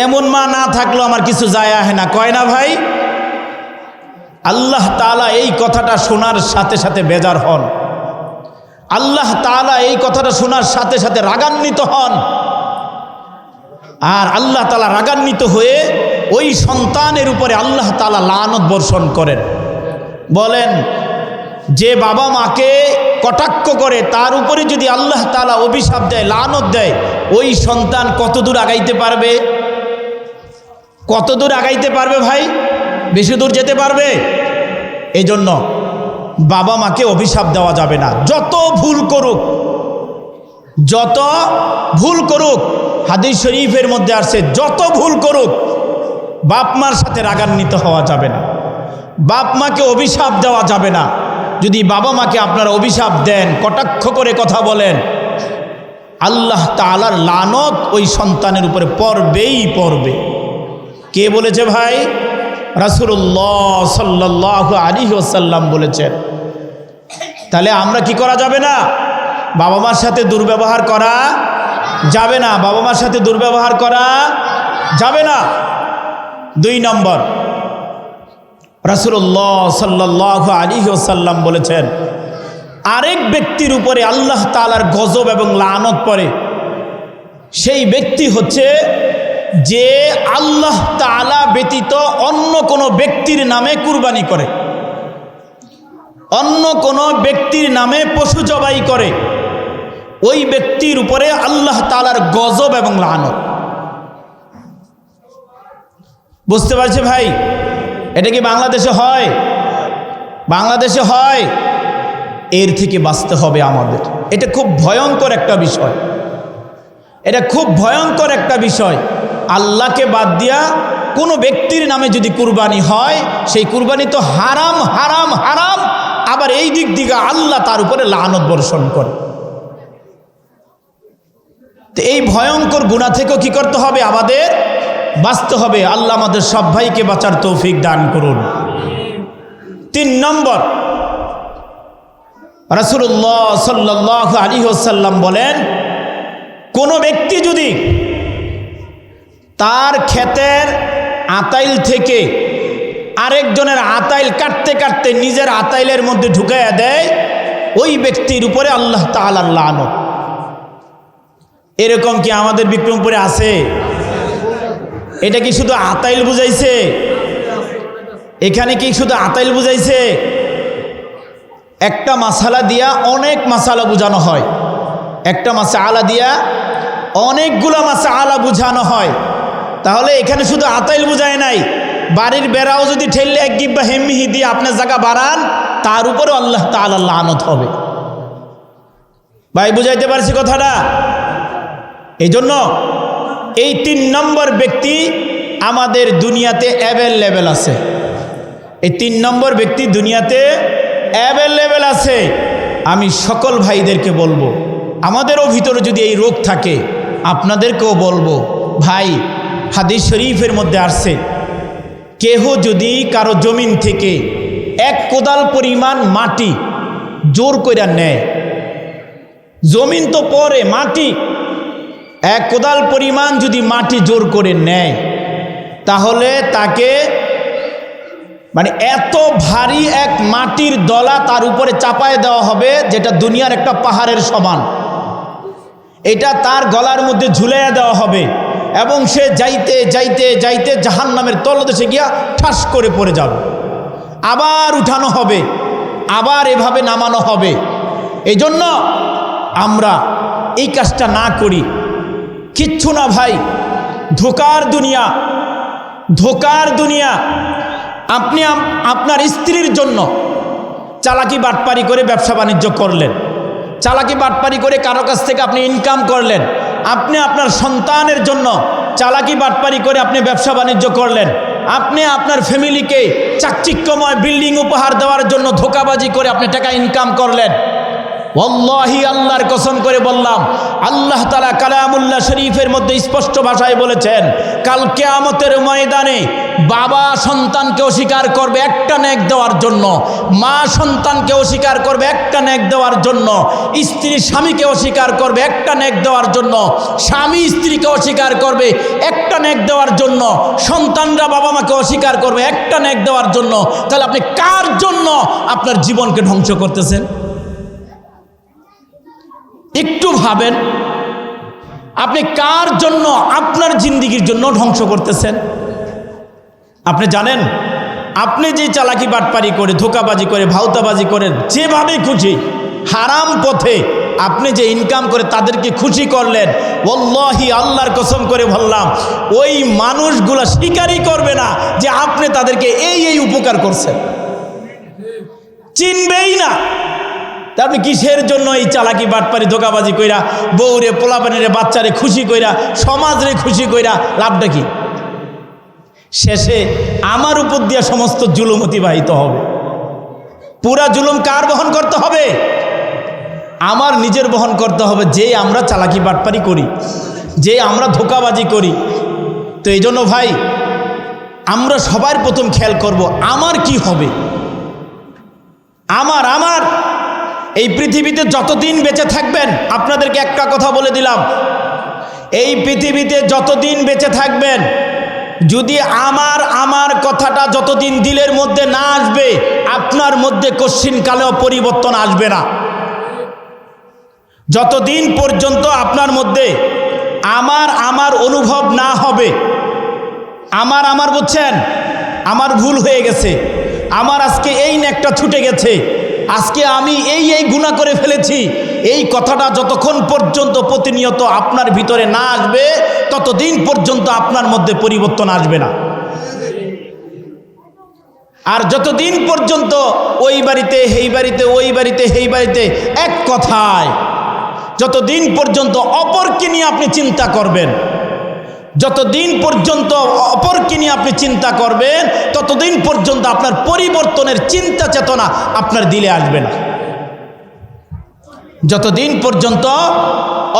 এমন মা না থাকলো আমার কিছু যায় আহে না, কয় না ভাই? আল্লাহ তাআলা এই কথাটা শোনার সাথে সাথে বেজার হন। আল্লাহ তাআলা এই কথাটা শোনার সাথে সাথে রাগান্বিত হন। আর আল্লাহ তাআলা রাগান্বিত হয়ে ওই সন্তানের উপরে আল্লাহ তাআলা লানত বর্ষণ করেন। বলেন, যে বাবা মাকে কটাক্ষ করে তার উপরে যদি আল্লাহ তাআলা অভিশাপ দেয়, লানত দেয়, ওই সন্তান কত দূর আগাইতে পারবে? কত দূর আগাইতে পারবে ভাই? বেশি দূর যেতে পারবে? এই জন্য বাবা মাকে অভিশাপ দেওয়া যাবে না। যত ভুল করুক, যত ভুল করুক, হাদিস শরীফের মধ্যে আসছে, যত ভুল করুক বাপ মার সাথে রাগান্বিত হওয়া যাবে না, বাপ মাকে অভিশাপ দেওয়া যাবে না। যদি বাবা মাকে আপনারা অভিশাপ দেন, কটাক্ষ করে কথা বলেন, আল্লাহ তাআলার লানত ওই সন্তানের উপরে পড়বেই পড়বে। কে বলেছে ভাই? রাসূলুল্লাহ সাল্লাল্লাহু আলাইহি ওয়াসাল্লাম বলেছেন। তাহলে আমরা কি করা যাবে না? বাবা মার সাথে দুর্ব্যবহার করা যাবে না, বাবা মার সাথে দুর্ব্যবহার করা যাবে না। 2 নম্বর, রাসূলুল্লাহ সাল্লাল্লাহু আলাইহি ওয়াসাল্লাম বলেছেন, আরেক ব্যক্তির উপরে আল্লাহ তাআলার গজব এবং লানত পড়ে, সেই ব্যক্তি হচ্ছে যে আল্লাহ তাআলা ব্যতীত অন্য কোনো ব্যক্তির নামে কুরবানি করে, অন্য কোনো ব্যক্তির নামে পশু জবাই করে। ওই ব্যক্তির উপরে আল্লাহ তাআলার গজব এবং লানত। বুঝতে পারছি ভাই? এটা কি বাংলাদেশে হয়? বাংলাদেশে হয়। এর থেকে বাঁচতে হবে আমাদের। এটা খুব ভয়ঙ্কর একটা বিষয়, এটা খুব ভয়ঙ্কর একটা বিষয়। আল্লাহকে বাদ দিয়া কোনো ব্যক্তির নামে যদি কুরবানি হয়, সেই কুরবানি তো হারাম হারাম হারাম। আবার এই দিক দিকে আল্লাহ তার উপরে লানত বর্ষণ করে। তো এই ভয়ঙ্কর গুনাহ থেকেও কি করতে হবে? আমাদের বাঁচতে হবে। আল্লাহ আমাদের সব ভাইকে বাঁচার তৌফিক দান করুন। 3 নম্বর, রাসূলুল্লাহ সাল্লাল্লাহু আলাইহি ওয়াসাল্লাম বলেন, কোনো ব্যক্তি যদি তার ক্ষেতের আতাইল থেকে আরেকজনের আতাইল কাটতে কাটতে নিজের আতাইলের মধ্যে ঢুকাইয়া দেয়, ওই ব্যক্তির উপরে আল্লাহ তাআলার লানত। এরকম কি আমাদের বিক্রমপুরে আছে? এটা কি শুধু আতাইল বুঝাইছে? এখানে কি শুধু আতাইল বুঝাইছে? একটা মাসালা দিয়া অনেক মাসালা বুঝানো হয়, একটা মাসালা দিয়া অনেকগুলো মাসালা বুঝানো হয়। তাহলে এখানে শুধু আতাইল বুঝায় নাই, বাড়ির বেড়াও যদি ঠেললে এক গিব্বা হেমমিহি দিয়ে আপনার জায়গা বাড়ান, তার উপরেও আল্লাহ তাআলার লানত হবে। ভাই বুঝাইতে পারছি কথাটা? এই জন্য এই 3 নম্বর ব্যক্তি আমাদের দুনিয়াতে অ্যাভেলেবেল আছে। এই 3 নম্বর ব্যক্তি দুনিয়াতে অ্যাভেলেবেল আছে। আমি সকল ভাইদেরকে বলবো, আমাদেরও ভিতরে যদি এই রোগ থাকে, আপনাদেরকেও বলবো, ভাই হাদিস শরীফের মধ্যে আসছে, কেহ যদি কারো জমিন থেকে 1 কোদাল পরিমাণ মাটি জোর কইরা নেয়, জমিন তো পরে মাটি, এক কোদাল পরিমাণ যদি মাটি জোর করে নেয় তাহলে তাকে মানে এত ভারী এক মাটির দলা তার উপরে চাপায় দেওয়া হবে যেটা দুনিয়ার একটা পাহাড়ের সমান। এটা তার গলার মধ্যে ঝুলাইয়া দেওয়া হবে এবং সে যাইতে যাইতে যাইতে জাহান্নামের তলদেশে গিয়া ঠাস করে পড়ে যাবে। আবার উঠানো হবে, আবার এভাবে নামানো হবে। এই জন্য আমরা এই কাজটা না করি। কিচ্ছু না ভাই, ধোকার দুনিয়া, ধোকার দুনিয়া। আপনি আপনার স্ত্রীর জন্য চালাকি বাটপারি করে ব্যবসা বাণিজ্য করলেন, চালাকি বাটপারি করে কারো কাছ থেকে আপনি ইনকাম করলেন। আপনি আপনার সন্তানের জন্য চালাকি বাটপারি করে আপনি ব্যবসা বাণিজ্য করলেন। আপনি আপনার ফ্যামিলিকে চাকচিক্যময় বিল্ডিং উপহার দেওয়ার জন্য ধোঁকাবাজি করে আপনি টাকা ইনকাম করলেন। ওয়াল্লাহি আল্লাহর কসম করে বললাম, আল্লাহ তাআলা কালামুল্লাহ শরীফের মধ্যে স্পষ্ট ভাষায় বলেছেন, কাল কিয়ামতের ময়দানে বাবা সন্তানকে অস্বীকার করবে একটা নেক দেওয়ার জন্য, মা সন্তানকে অস্বীকার করবে একটা নেক দেওয়ার জন্য, স্ত্রী স্বামীকে অস্বীকার করবে একটা নেক দেওয়ার জন্য, স্বামী স্ত্রীকে অস্বীকার করবে একটা নেক দেওয়ার জন্য, সন্তানরা বাবা মাকে অস্বীকার করবে একটা নেক দেওয়ার জন্য। তাহলে আপনি কার জন্য আপনার জীবনকে ধ্বংস করতেছেন? একটু ভাবেন, আপনি কার জন্য আপনার জিন্দেগির জন্য ধ্বংস করতেছেন? আপনি জানেন, আপনি যে চালাকি বাটপারি করে ধোঁকাবাজি করে ভাউতাবাজি করে যেভাবে খুশি হারাম পথে আপনি যে ইনকাম করে তাদেরকে খুশি করলেন, ওয়াল্লাহি আল্লাহর কসম করে বললাম, ওই মানুষগুলা স্বীকারই করবে না যে আপনি তাদেরকে এই উপকার করছেন, চিনবেই না। তা আপনি কিসের জন্য এই চালাকি বাটপারি ধোঁকাবাজি কইরা বউরে পোলাপানিরে বাচ্চারে খুশি কইরা সমাজরে খুশি কইরা লাভটা কি? শেষে আমার উপর দিয়া সমস্ত জুলুম অতিবাহিত হবে। পুরা জুলুম কার বহন করতে হবে? আমার নিজের বহন করতে হবে, যে আমরা চালাকি বাটপারি করি, যে আমরা ধোঁকাবাজি করি। তো এই জন্য ভাই, আমরা সবার প্রথম খেয়াল করব আমার কি হবে। আমার এই পৃথিবীতে যতদিন বেঁচে থাকবেন, আপনাদেরকে একটা কথা বলে দিলাম, এই পৃথিবীতে যতদিন বেঁচে থাকবেন, যদি আমার কথাটা যতদিন দিলের মধ্যে না আসবে, আপনার মধ্যে কশ্চিনকালেও পরিবর্তন আসবে না। যতদিন পর্যন্ত আপনার মধ্যে আমার অনুভব না হবে, আমার বুঝছেন, আমার ভুল হয়ে গেছে, আমার আজকে এই নেকটা ছুটে গেছে, আজকে আমি এই গুনাহ করে ফেলেছি, এই কথাটা যতক্ষণ পর্যন্ত প্রতিনিয়ত আপনার ভিতরে না আসবে, ততদিন পর্যন্ত আপনার মধ্যে পরিবর্তন আসবে না। আর যতদিন পর্যন্ত ওই বাড়িতে এই বাড়িতে ওই বাড়িতে এই বাড়িতে এক কথায়, যতদিন পর্যন্ত অপরকে নিয়ে আপনি চিন্তা করবেন, যতদিন পর্যন্ত অপরকে নিয়ে আপনি চিন্তা করবেন, ততদিন পর্যন্ত আপনার পরিবর্তনের চিন্তা চেতনা আপনার দিলে আসবে না। যতদিন পর্যন্ত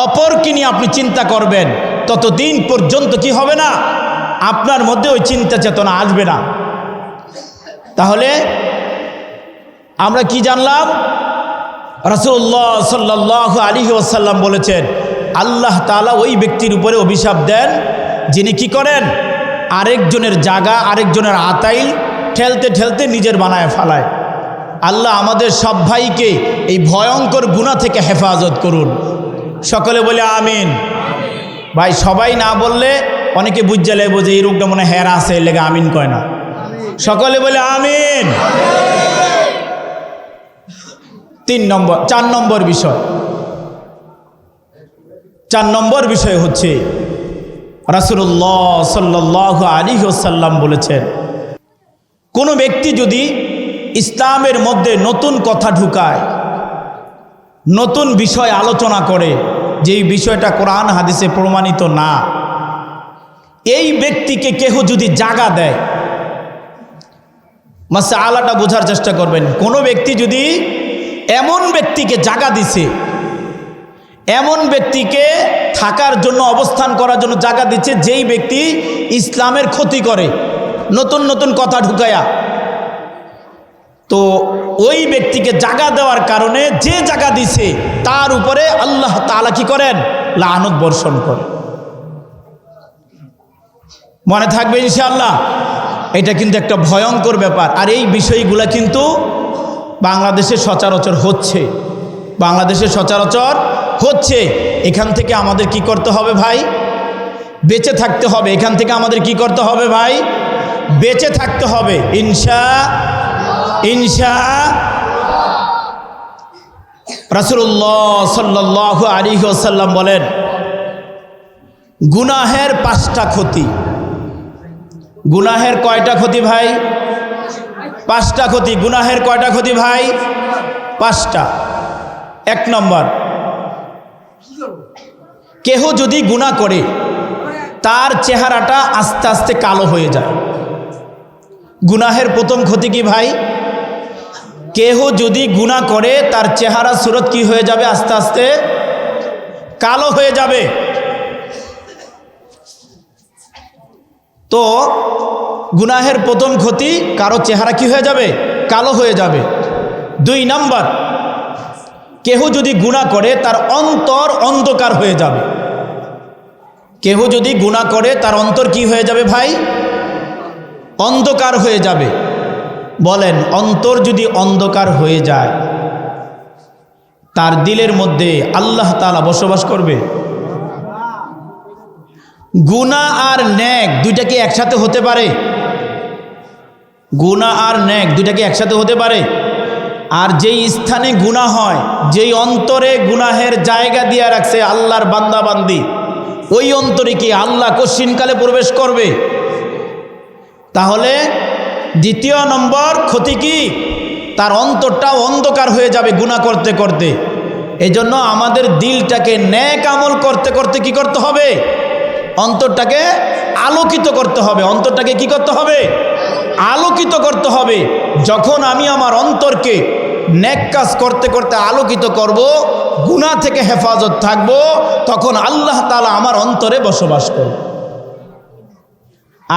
অপরকে নিয়ে আপনি চিন্তা করবেন, ততদিন পর্যন্ত কি হবে না? আপনার মধ্যে ওই চিন্তা চেতনা আসবে না। তাহলে আমরা কি জানলাম? রাসূলুল্লাহ সাল্লাল্লাহু আলাইহি ওয়াসাল্লাম বলেছেন, আল্লাহ তাআলা ওই ব্যক্তির উপরে অভিশাপ দেন যিনি কি করেন, আরেকজনের জায়গা আরেকজনের আতাইল ঠেলতে ঠেলতে নিজের বানায় ফেলায়। আল্লাহ আমাদের সব ভাইকে এই ভয়ঙ্কর গুনাহ থেকে হেফাজত করুন। সকলে বলে আমিন। ভাই সবাই না বললে অনেকে বুঝে লেবো যে এই রোগটা মনে হেরা আছে, এর লেগে আমিন কয় না। সকলে বলে আমিন। 4 নম্বর বিষয়, 4 নম্বর বিষয় হচ্ছে রাসূলুল্লাহ সাল্লাল্লাহু আলাইহি ওয়াসাল্লাম বলেছেন, কোনো ব্যক্তি যদি ইসলামের মধ্যে নতুন কথা ঢুকায়, নতুন বিষয় আলোচনা করে, যেই বিষয়টা কোরআন হাদিসে প্রমাণিত না, এই ব্যক্তিকে কেহ যদি জাগা দেয়, মাসআলাটা বোঝার চেষ্টা করবেন। কোনো ব্যক্তি যদি এমন ব্যক্তিকে জাগা দিছে, এমন ব্যক্তিকে থাকার জন্য অবস্থান করার জন্য জায়গা দিচ্ছে, যেই ব্যক্তি ইসলামের ক্ষতি করে নতুন নতুন কথা ঢুকায়া, তো ওই ব্যক্তিকে জাগা দেওয়ার কারণে যে জাগা দিছে তার উপরে আল্লাহ তাআলা কি করেন? লানত বর্ষণ করেন। মনে থাকবে ইনশাআল্লাহ। এটা কিন্তু একটা ভয়ঙ্কর ব্যাপার। আর এই বিষয়গুলা কিন্তু বাংলাদেশে সচরাচর হচ্ছে, বাংলাদেশে সচরাচর হচ্ছে। এখান থেকে আমাদের কি করতে হবে ভাই? বেঁচে থাকতে হবে। এখান থেকে আমাদের কি করতে হবে ভাই? বেঁচে থাকতে হবে ইনশাআল্লাহ। রাসূলুল্লাহ সাল্লাল্লাহু আলাইহি ওয়াসাল্লাম বলেন, গুনাহের 5টা ক্ষতি। গুনাহের কয়টা ক্ষতি ভাই? 5টা ক্ষতি। গুনাহের কয়টা ক্ষতি ভাই? 5টা। 1 নম্বর, কেহ যদি গুনাহ করে তার চেহারাটা আস্তে আস্তে কালো হয়ে যায়। গুনাহের প্রথম ক্ষতি কি ভাই? কেহ যদি গুনাহ করে তার চেহারা সুরত কি হয়ে যাবে? আস্তে আস্তে কালো হয়ে যাবে। তো গুনাহের প্রথম ক্ষতি, কারো চেহারা কি হয়ে যাবে? কালো হয়ে যাবে। 2 নম্বর, কেহ যদি গুনাহ করে তার অন্তর অন্ধকার হয়ে যাবে। কেহ যদি গুনাহ করে তার অন্তর কি হয়ে যাবে ভাই? অন্ধকার হয়ে যাবে। বলেন, অন্তর যদি অন্ধকার হয়ে যায় তার দিলের মধ্যে আল্লাহ তাআলা বসবাস করবে? গুনাহ আর নেক দুইটা কি একসাথে হতে পারে? গুনাহ আর নেক দুইটা কি একসাথে হতে পারে? আর যেই স্থানে গুনাহ হয়, যেই অন্তরে গুনাহের জায়গা দিয়ে রাখছে আল্লাহর বান্দা বান্দি, ওই অন্তরে কি আল্লাহ কশিনকালে প্রবেশ করবে? তাহলে 2 নম্বর ক্ষতি কি? তার অন্তরটা অন্ধকার হয়ে যাবে গুনাহ করতে করতে। এজন্য আমাদের দিলটাকে নেক আমল করতে করতে কি করতে হবে? অন্তরটাকে আলোকিত করতে হবে। অন্তরটাকে কি করতে হবে? আলোকিত করতে হবে। যখন আমি আমার অন্তরকে নেক কাজ করতে করতে আলোকিত করব, গুনাহ থেকে হেফাজত থাকবো, তখন আল্লাহ তাআলা আমার অন্তরে বসবাস করবে।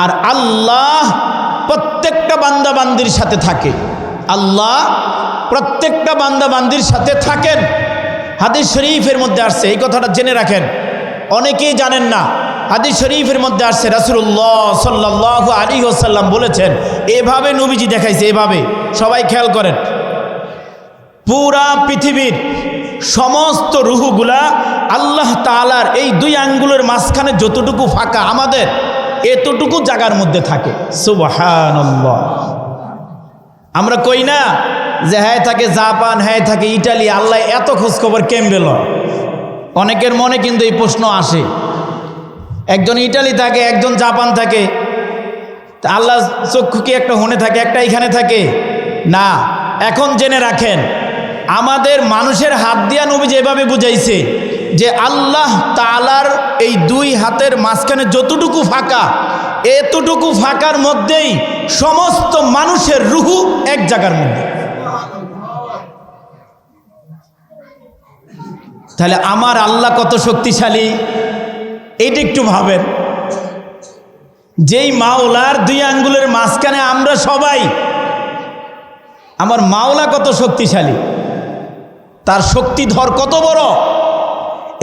আর আল্লাহ প্রত্যেকটা বান্দা বান্দির সাথে থাকে। আল্লাহ প্রত্যেকটা বান্দা বান্দির সাথে থাকেন। হাদিস শরীফের মধ্যে আসছে, এই কথাটা জেনে রাখেন, অনেকেই জানেন না। হাদিস শরীফের মধ্যে আসছে রাসূলুল্লাহ সাল্লাল্লাহু আলাইহি ওয়াসাল্লাম বলেছেন, এভাবে নবীজি দেখাইছে, এভাবে সবাই খেয়াল করেন। পুরা পৃথিবীর সমস্ত রুহগুলা আল্লাহ তাআলার এই 2 আঙ্গুলের মাঝখানে যতটুকু ফাঁকা আমাদের, এতটুকু জায়গার মধ্যে থাকে। সুবহানাল্লাহ। আমরা কই না যে হ্যাঁ থাকে জাপান, হ্যাঁ থাকে ইটালি, আল্লাহ এত খোঁজখবর কেমনে লয়? অনেকের মনে কিন্তু এই প্রশ্ন আসে, একজন ইটালি থাকে, একজন জাপান থাকে, আল্লাহ চক্ষু কি একটা হনে থাকে, একটা এখানে থাকে না? এখন জেনে রাখেন, আমাদের মানুষের হাত দিয়া নবীজি এভাবে বুঝাইছে যে আল্লাহ তাআলার এই 2 হাতের মাঝখানে যতটুকু ফাঁকা, এতটুকু ফাঁকার মধ্যেই সমস্ত মানুষের রুহু এক জায়গার মধ্যে। তাহলে আমার আল্লাহ কত শক্তিশালী, এইটা একটু ভাবেন। যেই মাওলার 2 আঙ্গুলের মাঝখানে আমরা সবাই, আমার মাওলা কত শক্তিশালী, তার শক্তিধর কত বড়,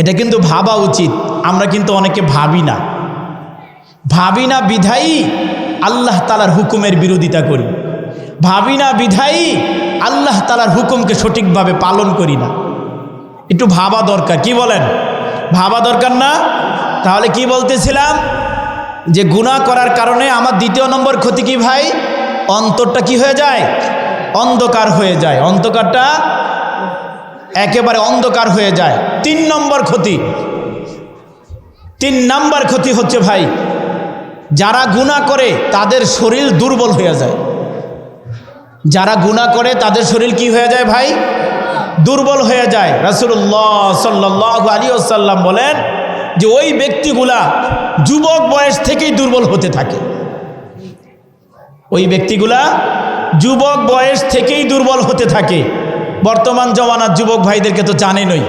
এটা কিন্তু ভাবা উচিত। আমরা কিন্তু অনেকে ভাবি না, বিধায়ী আল্লাহ তাআলার হুকুমের বিরোধিতা করি, ভাবি না বিধায়ী আল্লাহ তাআলার হুকুমকে সঠিকভাবে পালন করি না। একটু ভাবা দরকার, কি বলেন? ভাবা দরকার না? তাহলে কি বলতেছিলাম, যে গুনাহ করার কারণে আমার 2 নম্বর ক্ষতি কি ভাই? অন্তরটা কি হয়ে যায়? অন্ধকার হয়ে যায়। অন্ধকারটা একেবারে অন্ধকার হয়ে যায়। 3 নম্বর ক্ষতি, 3 নম্বর ক্ষতি হচ্ছে ভাই, যারা গুনাহ করে তাদের শরীর দুর্বল হয়ে যায়। যারা গুনাহ করে তাদের শরীর কি হয়ে যায় ভাই? দুর্বল হয়ে যায়। রাসূলুল্লাহ সাল্লাল্লাহু আলাইহি ওয়াসাল্লাম বলেন যে ওই ব্যক্তিগুলা যুবক বয়স থেকেই দুর্বল হতে থাকে। ওই ব্যক্তিগুলা যুবক বয়স থেকেই দুর্বল হতে থাকে। বর্তমান জমানার যুবক ভাইদেরকে তো জানেনই,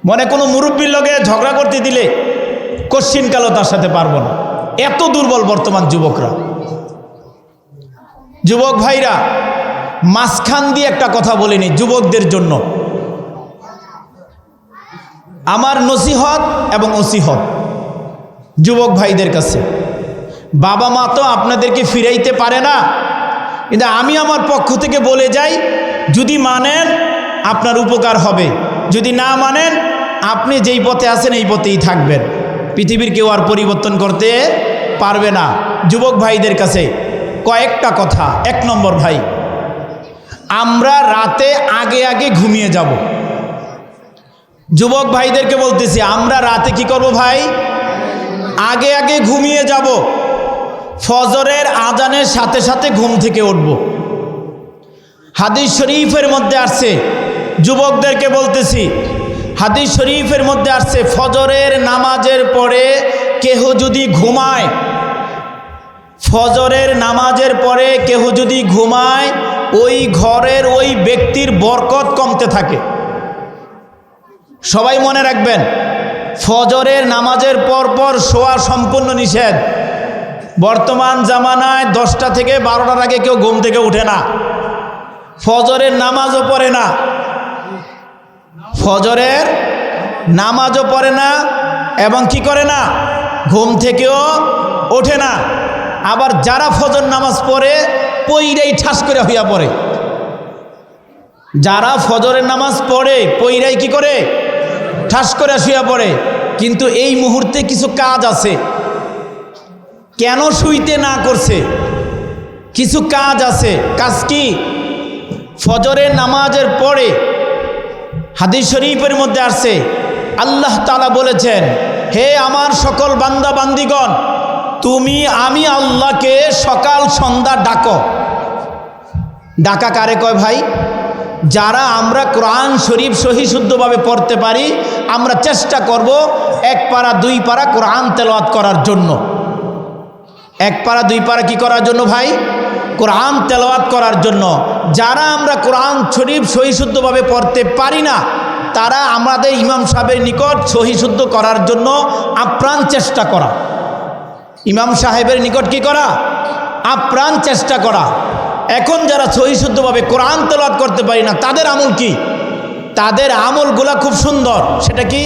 মনে কোনো মুরব্বীর লগে ঝগড়া করতে দিলে কশ্চিনকালও তার সাথে পারবো না, এত দুর্বল বর্তমান যুবকরা। যুবক ভাইরা, মাঝখান দিয়ে একটা কথা বলিনি যুবকদের জন্য। আমার নসিহত এবং ওসিহত যুবক ভাইদের কাছে, বাবা মা তো আপনাদেরকে ফিরাইতে পারে না, কিন্তু আমি আমার পক্ষ থেকে বলে যাই, যদি মানেন আপনার উপকার হবে, যদি না মানেন আপনি যেই পথে আছেন এই পথেই থাকবেন। পৃথিবীর কেউ আর পরিবর্তন করতে পারবে না। যুবক ভাইদের কাছে কয়েকটা কথা। 1 নম্বর, ভাই, আমরা রাতে আগে আগে ঘুমিয়ে যাব। যুবক ভাইদেরকে বলতেছি, আমরা রাতে কি করব ভাই? আগে আগে ঘুমিয়ে যাব। ফজরের আজানের সাথে সাথে ঘুম থেকে উঠব। হাদিস শরীফের মধ্যে আসছে, যুবকদেরকে বলতেছি, হাদিস শরীফের মধ্যে আসছে, ফজরের নামাজের পরে কেহ যদি ঘুমায়, ফজরের নামাজের পরে কেহ যদি ঘুমায়, ওই ঘরের ওই ব্যক্তির বরকত কমতে থাকে। সবাই মনে রাখবেন, ফজরের নামাজের পর শোয়া সম্পূর্ণ নিষেধ। বর্তমান জামানায় 10টা থেকে 12টার আগে কেউ ঘুম থেকে উঠে না, ফজরের নামাজও পড়ে না, ফজরের নামাজও পড়ে না এবং কি করে না, ঘুম থেকেও ওঠে না। আবার যারা ফজর নামাজ পড়ে পইরাই ঠাস করে হইয়া পড়ে। যারা ফজরের নামাজ পড়ে পইরাই কি করে, ঠাস করে শুয়ে পড়ে। কিন্তু এই মুহূর্তে কিছু কাজ আছে, কেন শুইতে না করছে? কিছু কাজ আছে। কাজ কি? ফজরের নামাজের পরে হাদিস শরীফের মধ্যে আসছে, আল্লাহ তাআলা বলেছেন, হে আমার সকল বান্দা বান্দিগণ, তুমি আমি আল্লাহকে সকাল সন্ধ্যা ডাকো। ডাকা কারে কয় ভাই? যারা আমরা কোরআন শরীফ সহি শুদ্ধভাবে পড়তে পারি, আমরা চেষ্টা করব 1 পারা 2 পারা কোরআন তেলাওয়াত করার জন্য। 1 পারা 2 পারা কি করার জন্য ভাই? কোরআন তেলাওয়াত করার জন্য। যারা আমরা কোরআন শরীফ সহি শুদ্ধভাবে পড়তে পারি না, তারা আমাদের ইমাম সাহেবের নিকট সহি শুদ্ধ করার জন্য আপ্রাণ চেষ্টা করা। ইমাম সাহেবের নিকট কি করা? আপ্রাণ চেষ্টা করা। এখন যারা সহি শুদ্ধভাবে কোরআন তেলাওয়াত করতে পারি না, তাদের আমল কি? তাদের আমলগুলা খুব সুন্দর। সেটা কি?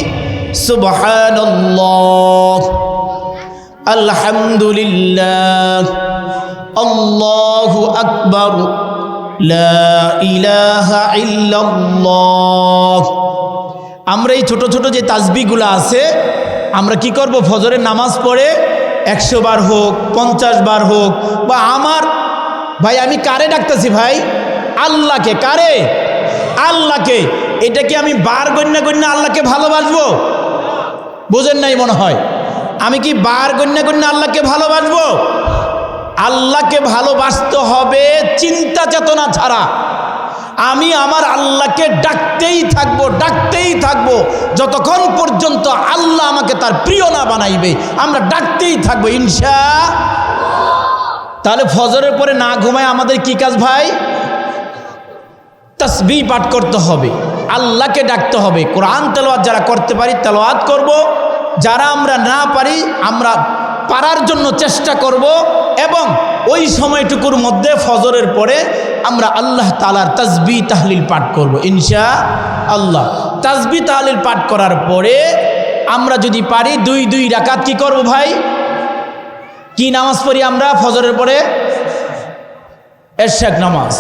সুবহানাল্লাহ, আলহামদুলিল্লাহ, আল্লাহু আকবার, লা ইলাহা ইল্লাল্লাহ। আমরা এই ছোট ছোট যে তাসবিহগুলো আছে, আমরা কি করব? ফজরের নামাজ পড়ে 100 বার হোক, 50 বার হোক, বা আমার ভাই, আমি কারে ডাকতেছি ভাই? আল্লাহকে। কারে? আল্লাহকে। এটা কি আমি বার গণ্যা গণ্যা আল্লাহকে ভালোবাসবো? বোঝেন নাই মনে হয়। আমি কি বার গণ্যা গণ্যা আল্লাহকে ভালোবাসবো? আল্লাহকে ভালোবাসতে হবে চিন্তা চেতনা ছাড়া। আমি আমার আল্লাহকে ডাকতেই থাকবো, ডাকতেই থাকবো, যতক্ষণ পর্যন্ত আল্লাহ আমাকে তার প্রিয় না বানাইবে। আমরা ডাকতেই থাকবো ইনশাআল্লাহ। তাহলে ফজরের পরে না ঘুমায় আমাদের কি কাজ ভাই? তাসবিহ পাঠ করতে হবে, আল্লাহকে ডাকতে হবে। কোরআন তেলাওয়াত যারা করতে পারি তেলাওয়াত করব, যারা আমরা না পারি আমরা পারার জন্য চেষ্টা করব। এবং ওই সময়টুকুর মধ্যে ফজরের পরে আমরা আল্লাহ তাআলার তাসবিহ তাহলিল পাঠ করব ইনশাআল্লাহ। তাসবিহ তাহলিল পাঠ করার পরে আমরা যদি পারি 2 রাকাত কি করব ভাই? কি নামাজ পড়ি আমরা ফজরের পরে? এশাক নামাজ।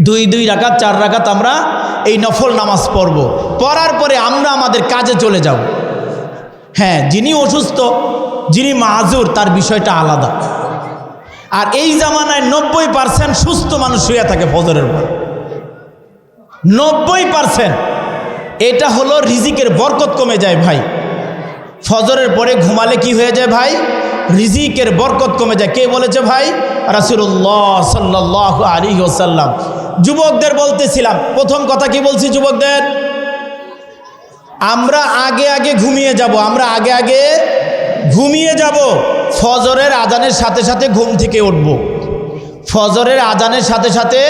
2 রাকাত 4 রাকাত আমরা এই নফল নামাজ পড়ব। পড়ার পরে আমরা আমাদের কাজে চলে যাব। হ্যাঁ, যিনি অসুস্থ, যিনি মাযুর, তার বিষয়টা আলাদা। আর এই জামানায় 90% সুস্থ মানুষ শুয়ে থাকে ফজরের পর। 90%। এটা হলো রিজিকের বরকত কমে যায় ভাই। ফজরের পরে ঘুমালে কি হয়ে যায় ভাই? রিজিকের বরকত কমে যায়। কে বলেছে ভাই? রাসূলুল্লাহ সাল্লাল্লাহু আলাইহি ওয়াসাল্লাম। যুবকদের বলতেছিলাম, প্রথম কথা কি বলছি যুবকদের? আমরা আগে আগে ঘুমিয়ে যাব। আমরা আগে আগে ঘুমিয়ে যাব। ফজরের আজানের সাথে সাথে ঘুম থেকে উঠব। ফজরের আজানের সাথে সাথে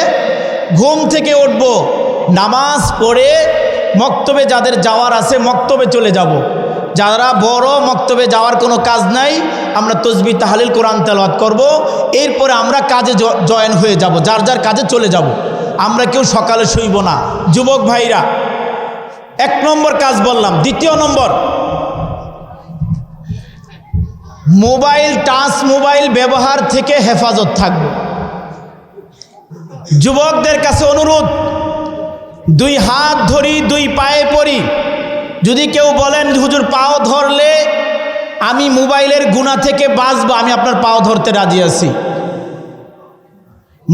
ঘুম থেকে উঠব। নামাজ পড়ে মক্তবে যাদের যাওয়ার আছে মক্তবে চলে যাব। যারা বড় মক্তবে যাওয়ার কোনো কাজ নাই, আমরা তসবিহ তাহলিল কোরআন তেলাওয়াত করব, এরপরে আমরা কাজে জয়েন হয়ে যাব, যার যার কাজে চলে যাব। আমরা কেউ সকালে শুইব না। যুবক ভাইরা, 1 নম্বর কাজ বললাম। 2 নম্বর, মোবাইল, টাচ মোবাইল ব্যবহার থেকে হেফাজত থাকবে। যুবকদের কাছে অনুরোধ, 2 হাত ধরি, 2 পায়ে পড়ি। যদি কেউ বলেন হুজুর পাও ধরলে আমি মোবাইলের গুনাহ থেকে বাঁচবো, আমি আপনার পাও ধরতে রাজি আছি।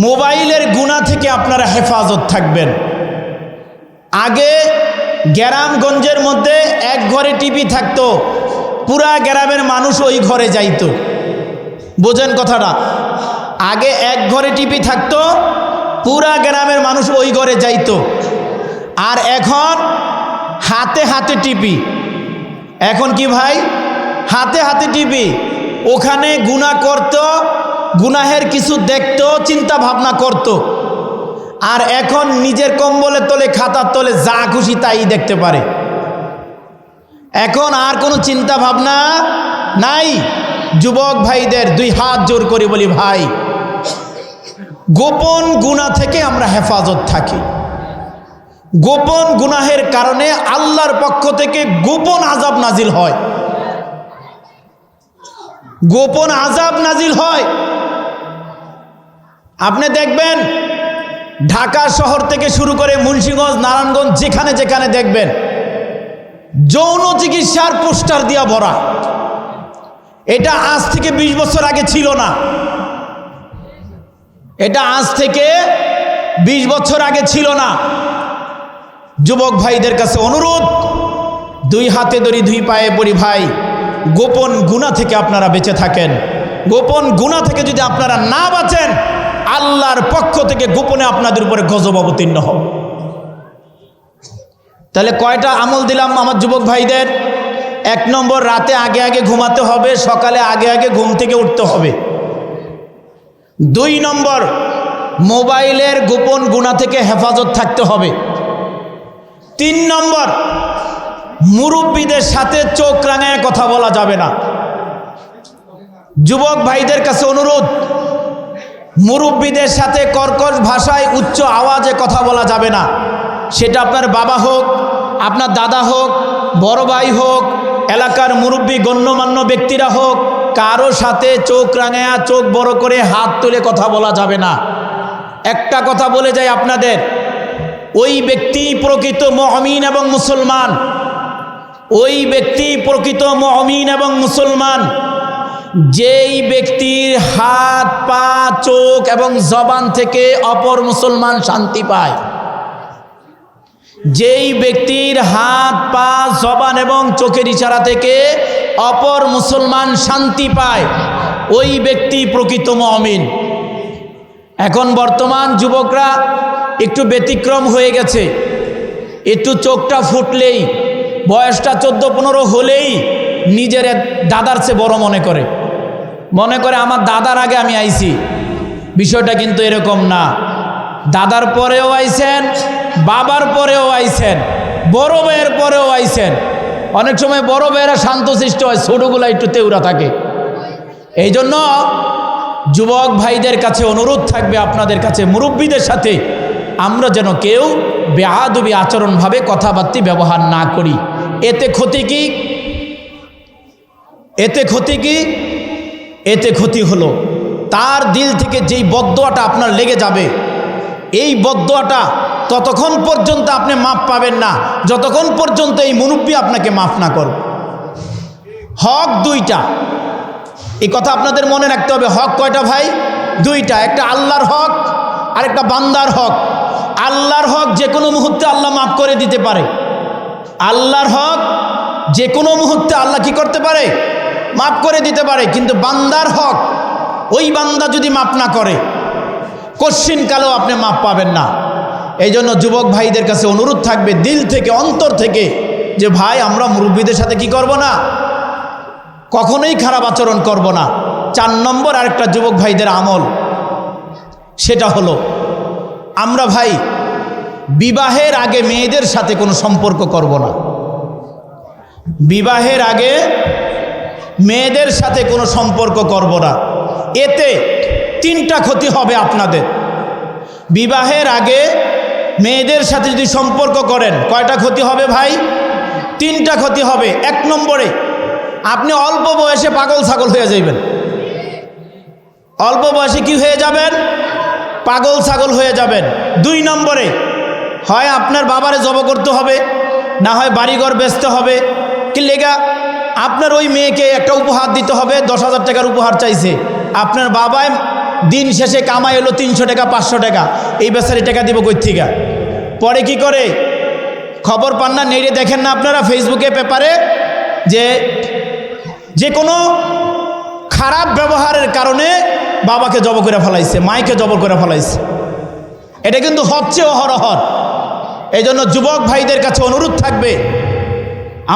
মোবাইলের গুনাহ থেকে আপনারা হেফাজত থাকবেন। আগে গ্রামগঞ্জের মধ্যে এক ঘরে টিভি থাকতো, পুরা গ্রামের মানুষ ওই ঘরে যাইতো। বোঝেন কথাটা? আগে এক ঘরে টিভি থাকতো, পুরা গ্রামের মানুষ ওই ঘরে যাইতো। আর এখন হাতে হাতে টিভি। এখন কি ভাই? হাতে হাতে টিভি। ওখানে গুনাহ করতো, গুনাহের কিছু দেখতো, চিন্তা ভাবনা করতো। আর এখন নিজের কম্বলের তলে, খাতার তলে যা খুশি তাই দেখতে পারে। এখন আর কোনো চিন্তা ভাবনা নাই। যুবক ভাইদের 2 হাত জোর করে বলি, ভাই গোপন গুনাহ থেকে আমরা হেফাজত থাকি। গোপন গুনাহের কারণে আল্লাহর পক্ষ থেকে গোপন আযাব নাজিল হয়। গোপন আযাব নাজিল হয়। আপনি দেখবেন ঢাকা শহর থেকে শুরু করে মুন্সিগঞ্জ, নারায়ণগঞ্জ, যেখানে যেখানে দেখবেন যৌন চিকিৎসার পোস্টার দিয়া ভরা। এটা আজ থেকে 20 বছর আগে ছিল না। এটা আজ থেকে 20 বছর আগে ছিল না। যুবক ভাইদের কাছে অনুরোধ, 2 হাতে ধরি, 2 পায়ে পড়ি, ভাই গোপন গুনাহ থেকে আপনারা বেঁচে থাকেন। গোপন গুনাহ থেকে যদি আপনারা না বাঁচেন, আল্লাহর পক্ষ থেকে গোপনে আপনাদের উপরে গজব অবতীর্ণ হবে। তাহলে কয়টা আমল দিলাম আমার যুবক ভাইদের? 1 নম্বর, রাতে আগে আগে ঘুমাতে হবে, সকালে আগে আগে ঘুম থেকে উঠতে হবে। 2 নম্বর, মোবাইলের গোপন গুনাহ থেকে হেফাজত থাকতে হবে। 3 নম্বর, মুরব্বীদের সাথে চোখ রাঙায় কথা বলা যাবে না। যুবক ভাইদের কাছে অনুরোধ, মুরব্বীদের সাথে কর্কশ ভাষায় উচ্চ আওয়াজে কথা বলা যাবে না। সেটা আপনার বাবা হোক, আপনার দাদা হোক, বড় ভাই হোক, এলাকার মুরব্বী গণ্যমান্য ব্যক্তিরা হোক, কারো সাথে চোখ রাঙায়া, চোখ বড় করে, হাত তুলে কথা বলা যাবে না। একটা কথা বলে যাই আপনাদের, ওই ব্যক্তি প্রকৃত মুমিন এবং মুসলমান। ওই ব্যক্তি প্রকৃত মুমিন এবং মুসলমান যেই ব্যক্তির হাত, পা, চোখ এবং জবান থেকে অপর মুসলমান শান্তি পায়। যেই ব্যক্তির হাত, পা, জবান এবং চোখের ইশারা থেকে অপর মুসলমান শান্তি পায়, ওই ব্যক্তি প্রকৃত মুমিন। এখন বর্তমান যুবকরা একটু ব্যতিক্রম হয়ে গেছে। একটু চোখটা ফুটলেই, বয়সটা 14-15 হলেই নিজের দাদার চেয়ে বড় মনে করে। আমার দাদার আগে আমি আইছি। বিষয়টা কিন্তু এরকম না। দাদার পরেও আইছেন, বাবার পরেও আইছেন, বড় ভাইয়ের পরেও আইছেন। অনেক সময় বড় ভাইয়েরা শান্তশিষ্ট হয়, ছোটগুলা একটু তেউরা থাকে। এই জন্য যুবক ভাইদের কাছে অনুরোধ থাকবে, আপনাদের কাছে, মুরব্বীদের সাথে আমরা যেন কেউ বেআদবি আচরণভাবে কথাবার্তা ব্যবহার না করি। এতে ক্ষতি কি? এতে ক্ষতি কি? এতে ক্ষতি হলো তার দিল থেকে যেই বদদোয়াটা আপনার লেগে যাবে, এই বদদোয়াটা ততক্ষণ পর্যন্ত আপনি মাফ পাবেন না যতক্ষণ পর্যন্ত এই মুরব্বী আপনাকে মাফ না করবে। হক 2টা, এই কথা আপনাদের মনে রাখতে হবে। হক কয়টা ভাই? 2টা। একটা আল্লাহর হক আর একটা বান্দার হক। আল্লাহর হক যে কোনো মুহূর্তে আল্লাহ মাফ করে দিতে পারে। আল্লাহর হক যে কোনো মুহূর্তে আল্লাহ কি করতে পারে? মাফ করে দিতে পারে। কিন্তু বান্দার হক, ওই বান্দা যদি মাফ না করে, কশ্চিনকালেও আপনি মাফ পাবেন না। এই জন্য যুবক ভাইদের কাছে অনুরোধ থাকবে দিল থেকে, অন্তর থেকে, যে ভাই আমরা মুরব্বীদের সাথে কি করব না, কখনোই খারাপ আচরণ করব না। 4 নম্বর আরেকটা যুবক ভাইদের আমল, সেটা হলো আমরা ভাই বিবাহের আগে মেয়েদের সাথে কোনো সম্পর্ক করব না। বিবাহের আগে মেয়েদের সাথে কোনো সম্পর্ক করব না। এতে 3টা ক্ষতি হবে আপনাদের। বিবাহের আগে মেয়েদের সাথে যদি সম্পর্ক করেন, কয়টা ক্ষতি হবে ভাই? 3টা ক্ষতি হবে। 1 নম্বরে আপনি অল্প বয়সে পাগল ছাগল হয়ে যাবেন। অল্প বয়সে কি হয়ে যাবেন? পাগল ছাগল হয়ে যাবেন। 2 নম্বরে হয় আপনার বাবারে জব করতে হবে, না হয় বাড়িঘর বেচতে হবে। কি লেগা? আপনার ওই মেয়েকে একটা উপহার দিতে হবে, 10,000 টাকার উপহার চাইছে। আপনার বাবায় দিন শেষে কামাই হলো 300 টাকা 500 টাকা, এই বেচারি টাকা দিব কই থেকে? পরে কি করে? খবর পান না, নেড়ে দেখেন না আপনারা ফেসবুকে পেপারে যে কোনো খারাপ ব্যবহারের কারণে বাবাকে জব করে ফেলাইছে, মাইকে জব করে ফেলাইছে। এটা কিন্তু হচ্ছে অহরহর। এই জন্য যুবক ভাইদের কাছে অনুরোধ থাকবে,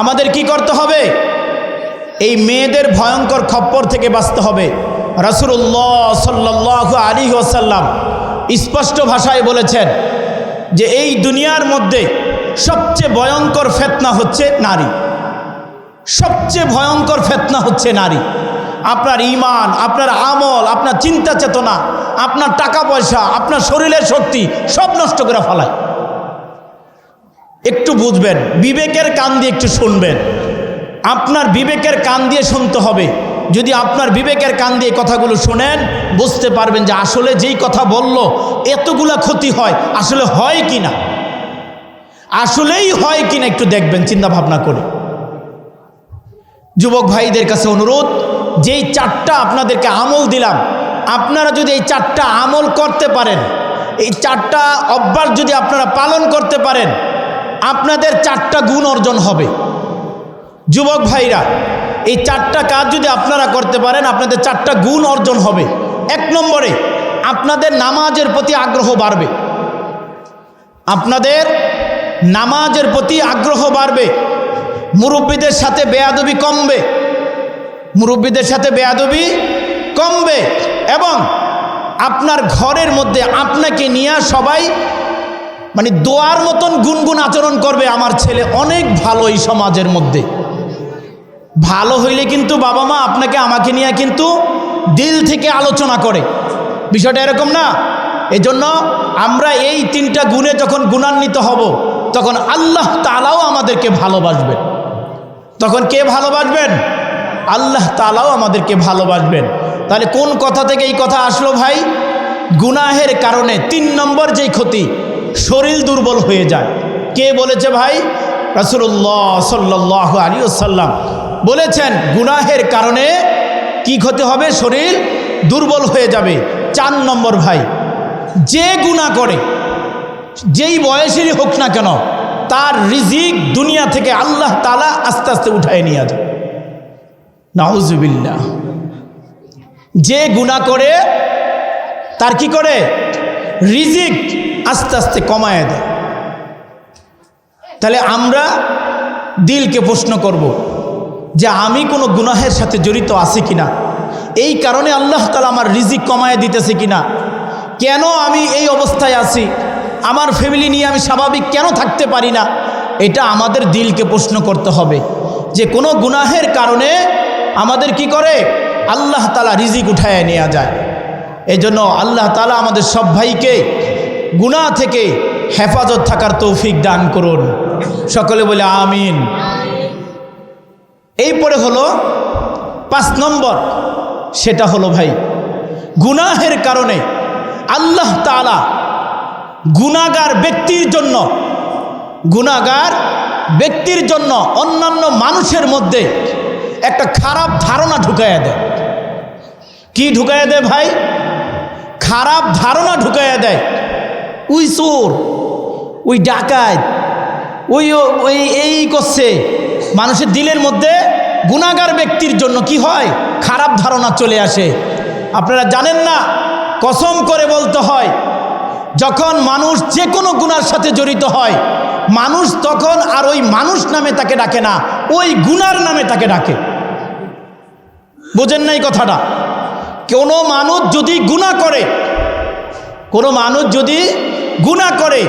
আমাদের কি করতে হবে? এই মেয়েদের ভয়ঙ্কর খপ্পর থেকে বাঁচতে হবে। রাসূলুল্লাহ সাল্লাল্লাহু আলাইহি ওয়াসাল্লাম স্পষ্ট ভাষায় বলেছেন যে এই দুনিয়ার মধ্যে সবচেয়ে ভয়ঙ্কর ফিতনা হচ্ছে নারী। সবচেয়ে ভয়ঙ্কর ফিতনা হচ্ছে নারী। আপনার ঈমান, আপনার আমল, আপনার চিন্তা চেতনা, আপনার টাকা পয়সা, আপনার শরীরের শক্তি সব নষ্ট করে ফেলায়। একটু বুঝবেন, বিবেকের কান দিয়ে একটু শুনবেন। আপনার বিবেকের কান দিয়ে শুনতে হবে। যদি আপনার বিবেকের কান দিয়ে কথাগুলো শুনেন, বুঝতে পারবেন যে আসলে যেই কথা বলল এতগুলা ক্ষতি হয়, আসলে হয় কি না, আসলেই হয় কি না একটু দেখবেন চিন্তা ভাবনা করে। যুবক ভাইদের কাছে অনুরোধ, যেই 4টা আপনাদেরকে আমল দিলাম, আপনারা যদি এই 4টা আমল করতে পারেন, এই 4টা অভ্যাস যদি আপনারা পালন করতে পারেন, আপনাদের 4টা গুণ অর্জন হবে। যুবক ভাইরা, এই 4টা কাজ যদি আপনারা করতে পারেন, আপনাদের 4টা গুণ অর্জন হবে। 1 নম্বরে আপনাদের নামাজের প্রতি আগ্রহ বাড়বে। আপনাদের নামাজের প্রতি আগ্রহ বাড়বে। মুরব্বীদের সাথে বেয়াদবি কমবে, মুরব্বীদের সাথে বেয়াদবি কমবে। এবং আপনার ঘরের মধ্যে আপনাকে নিয়ে সবাই মানে দোয়ার মতন গুনগুন আচরণ করবে, আমার ছেলে অনেক ভালো এই সমাজের মধ্যে। ভালো হইলে কিন্তু বাবা মা আপনাকে আমাকে নিয়ে কিন্তু দিল থেকে আলোচনা করে, বিষয়টা এরকম না? এজন্য আমরা এই 3টা গুণে যখন গুণান্বিত হব, তখন আল্লাহ তাআলাও আমাদেরকে ভালোবাসবেন। তখন কে ভালোবাসবেন? আল্লাহ তাআলাও আমাদেরকে ভালোবাসবেন। তাহলে কোন কথা থেকে এই কথা আসলো ভাই? গুনাহের কারণে 3 নম্বর যেই ক্ষতি, শরীর দুর্বল হয়ে যায়। কে বলেছে ভাই? রাসূলুল্লাহ সাল্লাল্লাহু আলাইহি ওয়াসাল্লাম বলেছেন গুনাহের কারণে কি ক্ষতি হবে? শরীর দুর্বল হয়ে যাবে। 4 নম্বর ভাই, যে গুনাহ করে যেই বয়সেরই হোক না কেন, তার রিজিক দুনিয়া থেকে আল্লাহ তাআলা আস্তে আস্তে উঠায় নিয়ে যায়। নাউজুবিল্লাহ। যে গুনাহ করে তার কি করে? রিজিক আস্তে আস্তে কমায় দেয়। তাহলে আমরা দিলকে প্রশ্ন করব যে আমি কোনো গুনাহের সাথে জড়িত আছি কিনা, এই কারণে আল্লাহ তাআলা আমার রিজিক কমায় দিতেছে কিনা, কেন আমি এই অবস্থায় আছি, আমার ফ্যামিলি নিয়ে আমি স্বাভাবিক কেন থাকতে পারি না, এটা আমাদের দিলকে প্রশ্ন করতে হবে। যে কোনো গুনাহের কারণে আমাদের কি করে? আল্লাহ তাআলা রিজিক উঠায় নেওয়া যায়। এই জন্য আল্লাহ তাআলা আমাদের সব ভাইকে গুনাহ থেকে হেফাজত থাকার তৌফিক দান করুন। সকলে বলে আমিন। এরপরে হলো 5 নম্বর, সেটা হলো ভাই গুনাহের কারণে আল্লাহ তাআলা গুনাহগার ব্যক্তির জন্য অন্যান্য মানুষের মধ্যে একটা খারাপ ধারণা ঢুকাইয়া দেয়। কি ঢুকাইয়া দেয় ভাই? খারাপ ধারণা ঢুকাইয়া দেয়। ওই চোর, ওই ডাকাত, ওই এই করছে। মানুষের দিলের মধ্যে গুনাহগার ব্যক্তির জন্য কি হয়? খারাপ ধারণা চলে আসে। আপনারা জানেন না, কসম করে বলতে হয়, যখন মানুষ যে কোনো গুনার সাথে জড়িত হয়, মানুষ তখন আর ওই মানুষ নামে তাকে ডাকে না, ওই গুনার নামে তাকে ডাকে। বোঝেন না এই কথাটা? কোনো মানুষ যদি গুনাহ করে,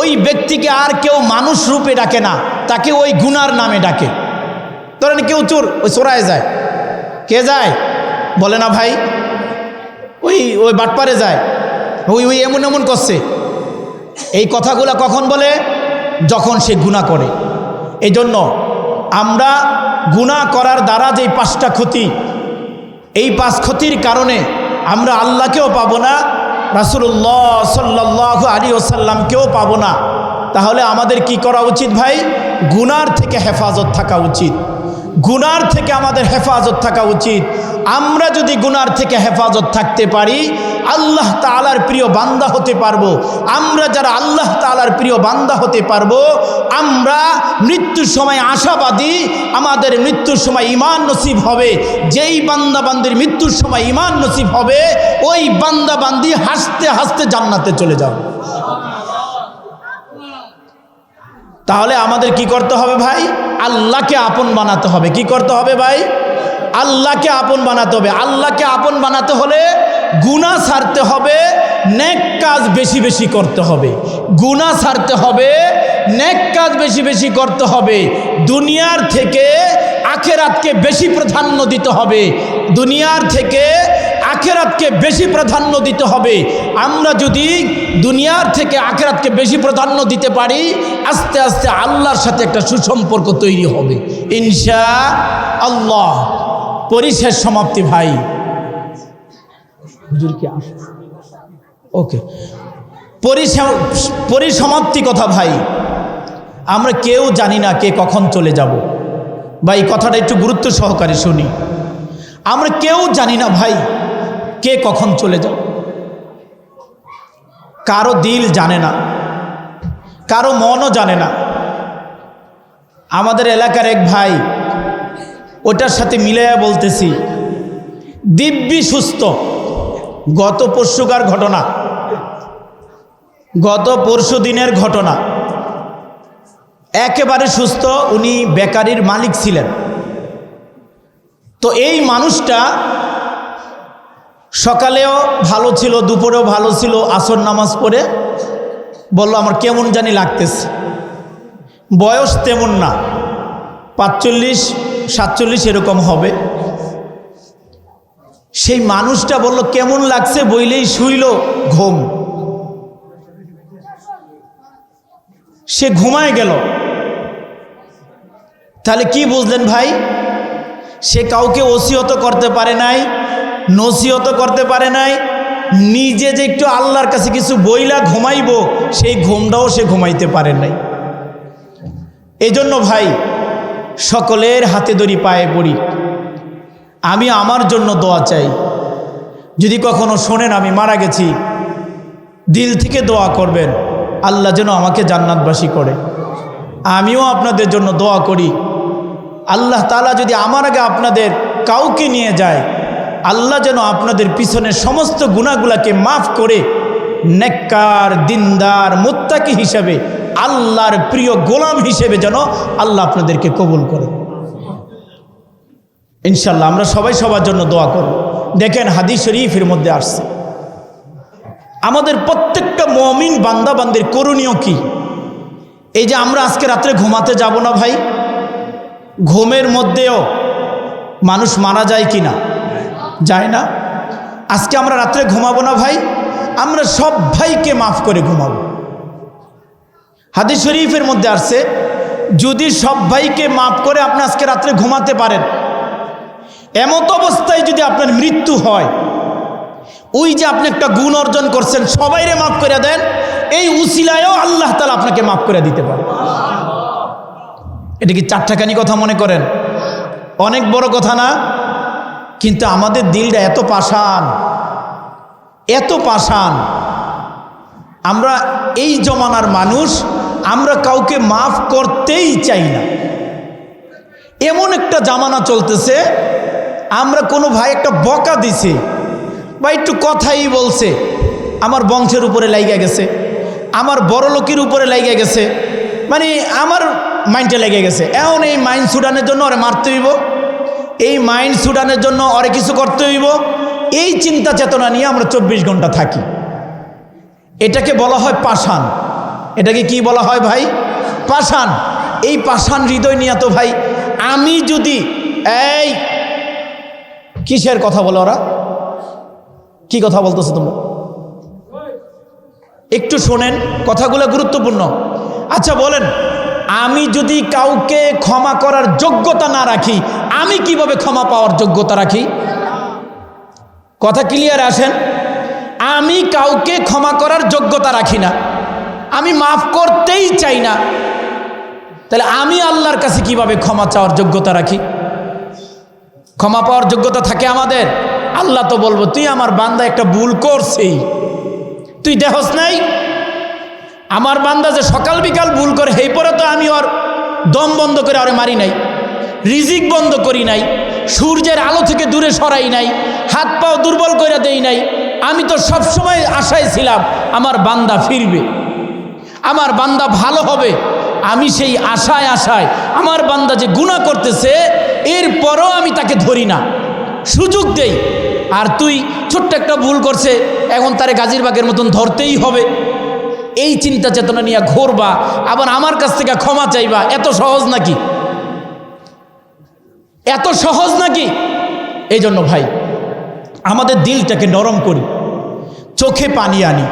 ওই ব্যক্তিকে আর কেউ মানুষ রূপে ডাকে না, তাকে ওই গুনার নামে ডাকে। ধরেন কেউ চোর, ওই চোরায় যায়, কে যায় বলে না ভাই, ওই ওই বাটপারে যায়, ওই ওই এমন এমন করছে। এই কথাগুলো কখন বলে? যখন সে গুনাহ করে। এই জন্য আমরা গুনাহ করার দ্বারা যে 5টা ক্ষতি, এই 5 ক্ষতির কারণে আমরা আল্লাহকেও পাবো না, রাসূলুল্লাহ সাল্লাল্লাহু আলাইহি ওয়াসাল্লামকেও পাবো না। তাহলে আমাদের কি করা উচিত ভাই? গুনার থেকে হেফাজত থাকা উচিত, গুনার থেকে আমাদের হেফাজত থাকা উচিত। আমরা যদি গুনার থেকে হেফাজত থাকতে পারি, আল্লাহ তাআলার প্রিয় বান্দা হতে পারবো। আমরা যারা আল্লাহ তাআলার প্রিয় বান্দা হতে পারবো, আমরা মৃত্যুর সময় আশাবাদী, আমাদের মৃত্যুর সময় ঈমান নসিব হবে। যেই বান্দা বান্দির মৃত্যুর সময় ঈমান নসিব হবে, ওই বান্দা বান্দি হাসতে হাসতে জান্নাতে চলে যাবে। তাহলে আমাদের কি করতে হবে ভাই? আল্লাহকে আপন বানাতে হবে। কি করতে হবে ভাই? আল্লাহকে আপন বানাতে হবে। আল্লাহকে আপন বানাতে হলে গুনাহ ছাড়তে হবে, নেক কাজ বেশি বেশি করতে হবে। গুনাহ ছাড়তে হবে, নেক কাজ বেশি বেশি করতে হবে। দুনিয়ার থেকে আখিরাতকে বেশি প্রাধান্য দিতে হবে, দুনিয়ার থেকে আখিরাতকে বেশি প্রাধান্য দিতে হবে। আমরা যদি দুনিয়ার থেকে আখিরাতকে বেশি প্রাধান্য দিতে পারি, আস্তে আস্তে আল্লাহর সাথে একটা সুসম্পর্ক তৈরি হবে ইনশাআল্লাহ। পরিশেষ সমাপ্তি ভাই, হুজুর কি আসে? ওকে, পরিসমাপ্তি কথা ভাই, আমরা কেউ জানি না কে কখন চলে যাব। ভাই কথাটা একটু গুরুত্ব সহকারে শুনি। আমরা কেউ জানি না ভাই কে কখন চলে যাব। কারো দিল জানে না, কারো মনও জানে না। আমাদের এলাকার এক ভাই, ওটার সাথে মিলাইয়া বলতেছি, দিব্যি সুস্থ। গত পরশুকার ঘটনা, গত পরশু দিনের ঘটনা, একেবারে সুস্থ। উনি বেকারির মালিক ছিলেন। তো এই মানুষটা সকালেও ভালো ছিল, দুপুরেও ভালো ছিল। আসর নামাজ পড়ে বলল আমার কেমন জানি লাগতেছে। বয়স তেমন না, 45-47 এরকম হবে। সেই মানুষটা বলল কেমন লাগছে, বইলেই শুইল, ঘুম। সে ঘুমায় গেল। তাহলে কি বুঝলেন ভাই? সে কাউকে ওসিয়ত করতে পারে নাই, নসিহত করতে পারে নাই। নিজে যে একটু আল্লাহর কাছে কিছু বইলা ঘুমাইব, সেই ঘুমটাও সে ঘুমাইতে পারে নাই। এই জন্য ভাই, সকলের হাতে ধরি, পায়ে পড়ি। আমি আমার জন্য দোয়া চাই। যদি কখনো শোনেন আমি মারা গেছি, দিল থেকে দোয়া করবেন, আল্লাহ যেন আমাকে জান্নাতবাসী করে। আমিও আপনাদের জন্য দোয়া করি, আল্লাহ তাআলা যদি আমার আগে আপনাদের কাউকে নিয়ে যায়, আল্লাহ যেন আপনাদের পিছনের সমস্ত গুনাহগুলাকে মাফ করে নেককার, দিনদার, মুত্তাকি হিসেবে, আল্লাহর প্রিয় গোলাম হিসেবে যেন আল্লাহ আপনাদেরকে কবুল করে ইনশাল্লাহ। আমরা সবাই সবার জন্য দোয়া করব। দেখেন হাদিস শরীফের মধ্যে আসছে, আমাদের প্রত্যেকটা মুমিন বান্দা বান্দির করণীয় কি। এই যে আমরা আজকে রাত্রে ঘুমাতে যাব না ভাই, ঘুমের মধ্যেও মানুষ মারা যায় কি না? যায় না। আজকে আমরা রাত্রে ঘুমাবো না ভাই, আমরা সব ভাইকে মাফ করে ঘুমাবো। হাদিস শরীফের মধ্যে আসছে, যদি সব ভাইকে মাফ করে আপনি আজকে রাত্রে ঘুমাতে পারেন, এমত অবস্থায় যদি আপনার মৃত্যু হয়, ওই যে আপনি একটা গুণ অর্জন করছেন, সবাইরে মাফ করে দেন, এই উসিলায়ও আল্লাহ তাআলা আপনাকে মাফ করে দিতে পারে। এটা কি চারটাখানি কথা মনে করেন? অনেক বড় কথা না? কিন্তু আমাদের দিলটা এত পাষাণ, এত পাষাণ। আমরা এই জমানার মানুষ, আমরা কাউকে মাফ করতেই চাই না। এমন একটা জামানা চলতেছে, আমরা কোনো ভাই একটা বকা দিছে বা একটু কথাই বলছে, আমার বংশের উপরে লাইগা গেছে, আমার বড় লোকের উপরে লাইগা গেছে, মানে আমার মাইন্ডে লেগে গেছে। এখন এই মাইন্ড ছুটানোর জন্য ওরে মারতে হইব, এই মাইন্ড ছুটানোর জন্য ওরে কিছু করতে হইব, এই চিন্তা চেতনা নিয়ে আমরা 24 ঘন্টা থাকি। এটাকে বলা হয় পাষাণ। এটাকে কি বলা হয় ভাই? পাষাণ। এই পাষাণ হৃদয় নিয়ে তো ভাই আমি যদি এই কিসের কথা বলে ওরা, কি কথা বলতেছে তোমরা? একটু শোনেন, কথাগুলো গুরুত্বপূর্ণ। আচ্ছা বলেন, আমি যদি কাউকে ক্ষমা করার যোগ্যতা না রাখি, আমি কিভাবে ক্ষমা পাওয়ার যোগ্যতা রাখি? কথা ক্লিয়ার আসেন? আমি কাউকে ক্ষমা করার যোগ্যতা রাখি না, আমি মাফ করতেই চাই না, তাহলে আমি আল্লাহর কাছে কিভাবে ক্ষমা চাওয়ার যোগ্যতা রাখি? ক্ষমা পাওয়ার যোগ্যতা থাকে আমাদের? আল্লাহ তো বলবো, তুই আমার বান্দা একটা ভুল করছেই, তুই দেখস নাই আমার বান্দা যে সকাল বিকাল ভুল করে, এই পরে তো আমি ওর দম বন্ধ করে ওরে মারি নাই, রিজিক বন্ধ করি নাই, সূর্যের আলো থেকে দূরে সরাই নাই, হাত পাও দুর্বল করে দেই নাই। আমি তো সবসময় আশায় ছিলাম আমার বান্দা ফিরবে, আমার বান্দা ভালো হবে। আমি সেই আশায় আমার বান্দা যে গুনাহ করতেছে, এরপরও আমি তাকে ধরি না, সুযোগ দেই। আর তুই ছোট্ট একটা ভুল করছে, এখন তারে গাজীর বাগের মতন ধরতেই হবে, এই চিন্তা চেতনা নিয়ে ঘুরবা, আবার আমার কাছ থেকে ক্ষমা চাইবা। এত সহজ নাকি? এত সহজ নাকি? এই জন্য ভাই, আমাদের দিলটাকে নরম করি, চোখে পানি আনি,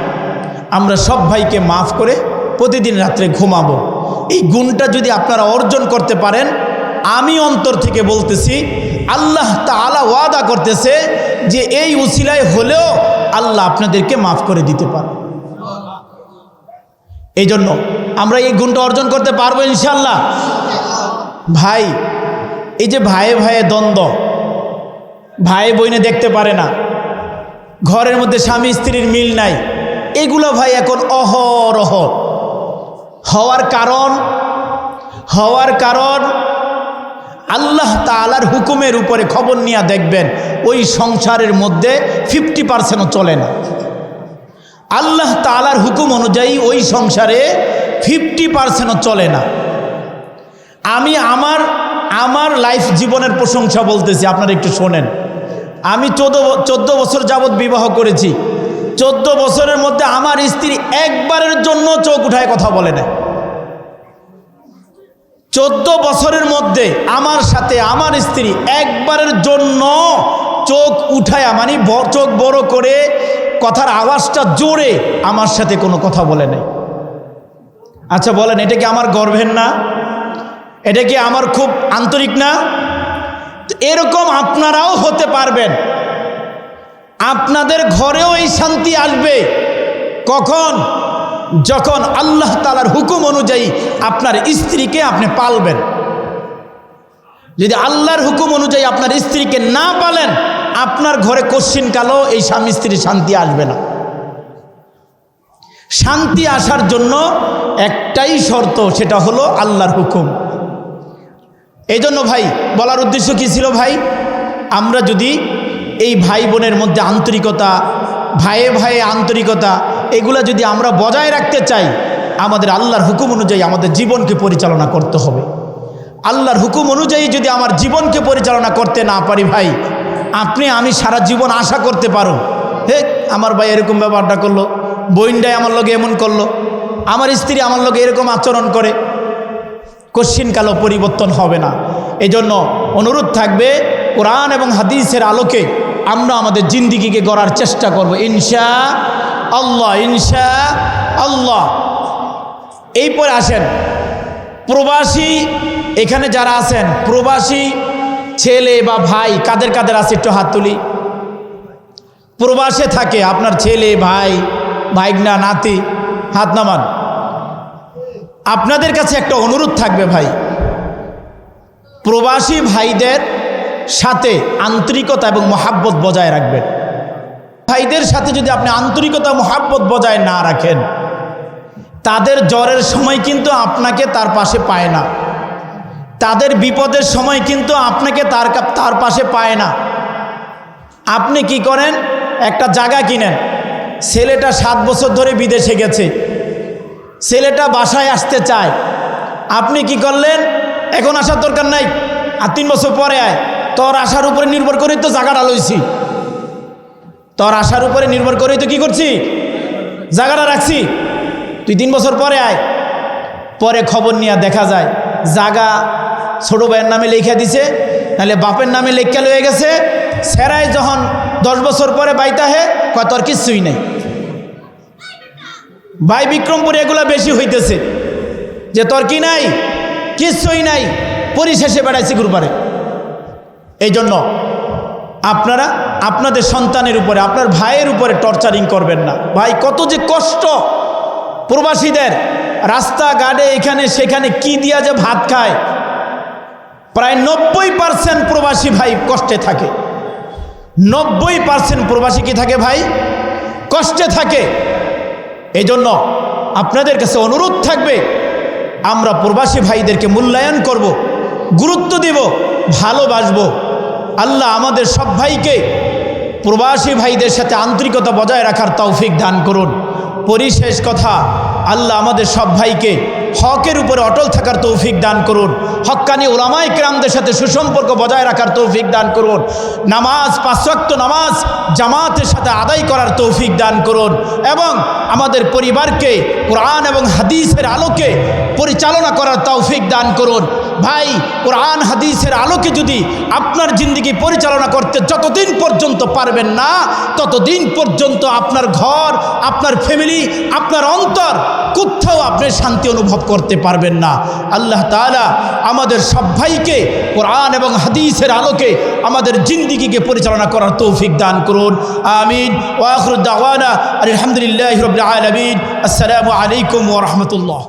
আমরা সব ভাইকে মাফ করে প্রতিদিন রাত্রে ঘুমাবো। এই গুণটা যদি আপনারা অর্জন করতে পারেন, আমি অন্তর থেকে বলতেছি, আল্লাহ তাআলা ওয়াদা করতেছে যে এই উসিলায় হলেও আল্লাহ আপনাদেরকে মাফ করে দিতে পারে। এই জন্য আমরা এই গুণটা অর্জন করতে পারবো ইনশাআল্লাহ। ভাই, এই যে ভাইয়ে ভাইয়ে দ্বন্দ্ব, ভাই বোনে দেখতে পারে না, ঘরের মধ্যে স্বামী স্ত্রীর মিল নাই, এগুলো ভাই এখন অহরহ হওয়ার কারণ আল্লাহ তাআলার হুকুমের উপরে খবর নিয়ে দেখবেন ওই সংসারের মধ্যে 50% চলে না। আল্লাহ তাআলার হুকুম অনুযায়ী ওই সংসারে 50% চলে না। আমি আমার লাইফ জীবনের প্রশংসা বলতেছি, আপনারা একটু শোনেন। আমি 14 বছর যাবৎ বিবাহ করেছি। 14 বছরের মধ্যে আমার স্ত্রী একবারের জন্য চোখ উঠায় কথা বলে না। 14 বছরের মধ্যে আমার সাথে আমার স্ত্রী একবারের জন্য চোখ উঠায়, মানে চোখ বড় করে কথার আওয়াজটা জোরে আমার সাথে কোনো কথা বলে নাই। আচ্ছা বলেন, এটা কি আমার গর্বের না? এটা কি আমার খুব আন্তরিক না? এরকম আপনারাও হতে পারবেন, আপনাদের ঘরেও এই শান্তি আসবে। কখন? যখন আল্লাহ তাআলার হুকুম অনুযায়ী আপনার স্ত্রীকে আপনি পালবেন। যদি আল্লাহর হুকুম অনুযায়ী আপনার স্ত্রীকে না পালেন, আপনার ঘরে কশ্চিন কালো এই স্বামী স্ত্রীর শান্তি আসবে না। শান্তি আসার জন্য একটাই শর্ত, সেটা হলো আল্লাহর হুকুম। এই জন্য ভাই, বলার উদ্দেশ্য কি ছিল ভাই, আমরা যদি এই ভাই বোনের মধ্যে আন্তরিকতা, ভাইয়ে ভাইয়ে আন্তরিকতা, এগুলা যদি আমরা বজায় রাখতে চাই, আমাদের আল্লাহর হুকুম অনুযায়ী আমাদের জীবনকে পরিচালনা করতে হবে। আল্লাহর হুকুম অনুযায়ী যদি আমার জীবনকে পরিচালনা করতে না পারি ভাই, আমি সারা জীবন আশা করতে পারো, হে আমার ভাই এরকম ব্যাপারটা করলো, বোনটাই আমার লগে এমন করলো, আমার স্ত্রী আমার লগে এরকম আচরণ করে, কশ্চিন কালো পরিবর্তন হবে না। এজন্য অনুরোধ থাকবে, কোরআন এবং হাদিসের আলোকে আমরা আমাদের জিন্দিগিকে গড়ার চেষ্টা করব ইনশাআল্লাহ, ইনশাআল্লাহ। এরপর আসেন প্রবাসী, এখানে যারা আছেন প্রবাসী ছেলে বা ভাই, কাদের কাদের আছে একটু হাত তুলি। প্রবাসে থাকে আপনার ছেলে, ভাই, ভাইগনা, নাতি, হাত নামান। আপনাদের কাছে একটা অনুরোধ থাকবে ভাই, প্রবাসী ভাইদের সাথে আন্তরিকতা এবং মহাব্বত বজায় রাখবেন। ভাইদের সাথে যদি আপনি আন্তরিকতা মহাব্বত বজায় না রাখেন, তাদের জ্বরের সময় কিন্তু আপনাকে তার পাশে পায় না, তাদের বিপদের সময় কিন্তু আপনাকে তার পাশে পায় না। আপনি কি করেন, একটা জায়গা কিনেন, ছেলেটা 7 বছর ধরে বিদেশে গেছে, ছেলেটা বাসায় আসতে চায়, আপনি কি করলেন, এখন আসার দরকার নাই, আর 3 বছর পরে আয়। তোর আশার উপরে নির্ভর করেই তো জায়গাটা লইছি, তোর আশার উপরে নির্ভর করেই তো কি করছি, জায়গাটা রাখছি, তুই 3 বছর পরে আয়। পরে খবর নিয়ে দেখা যায় জায়গা ছোট ভাইয়ের নামে লেখা দিছে, নাহলে বাপের নামে লেখা লয়ে গেছে। সেরাই যখন 10 বছর পরে বাইতা হে কয় তোর কিচ্ছুই নাই। ভাই বিক্রমপুরে এগুলা বেশি হইতেছে যে তোর কি নাই, কিচ্ছুই নাই, পরিশেষে বেড়াইছি গুরুবারে। এই জন্য আপনারা আপনাদের সন্তানের উপরে, আপনার ভাইয়ের উপরে টর্চারিং করবেন না। ভাই কত যে কষ্ট প্রবাসীদের, রাস্তাঘাটে এখানে সেখানে কি দিয়া যে ভাত খায়। প্রায় 90% প্রবাসী ভাই কষ্টে থাকে। 90% প্রবাসী কি থাকে ভাই? কষ্টে থাকে। এই জন্য আপনাদের কাছে অনুরোধ থাকবে, আমরা প্রবাসী ভাইদেরকে মূল্যায়ন করব, গুরুত্ব দেব, ভালোবাসবো। আল্লাহ আমাদের সব ভাইকে প্রবাসী ভাইদের সাথে আন্তরিকতা বজায় রাখার তৌফিক দান করুন। পরিশেষ কথা, আল্লাহ আমাদের সব ভাইকে হকের উপরে অটল থাকার তৌফিক দান করুন। হক্কানি উলামায়ে কেরামদের সাথে সুসম্পর্ক বজায় রাখার তৌফিক দান করুন। নামাজ, 5 ওয়াক্ত নামাজ জামাতের সাথে আদায় করার তৌফিক দান করুন। এবং আমাদের পরিবারকে কোরআন এবং হাদিসের আলোকে পরিচালনা করার তৌফিক দান করুন। ভাই, কোরআন হাদিসের আলোকে যদি আপনার জিন্দেগি পরিচালনা করতে যতদিন পর্যন্ত পারবেন না, ততদিন পর্যন্ত আপনার ঘর, আপনার ফ্যামিলি, আপনার অন্তর কোথাও আপনি শান্তি অনুভব করতে পারবেন না। আল্লাহ তাআলা আমাদের সব ভাইকে কোরআন এবং হাদিসের আলোকে আমাদের জিন্দেগিকে পরিচালনা করার তৌফিক দান করুন। আমিন। ওয়া আখিরু দাওয়ানা আলহামদুলিল্লাহি রাব্বিল আলামিন। আসসালামু আলাইকুম ওয়া রাহমাতুল্লাহ।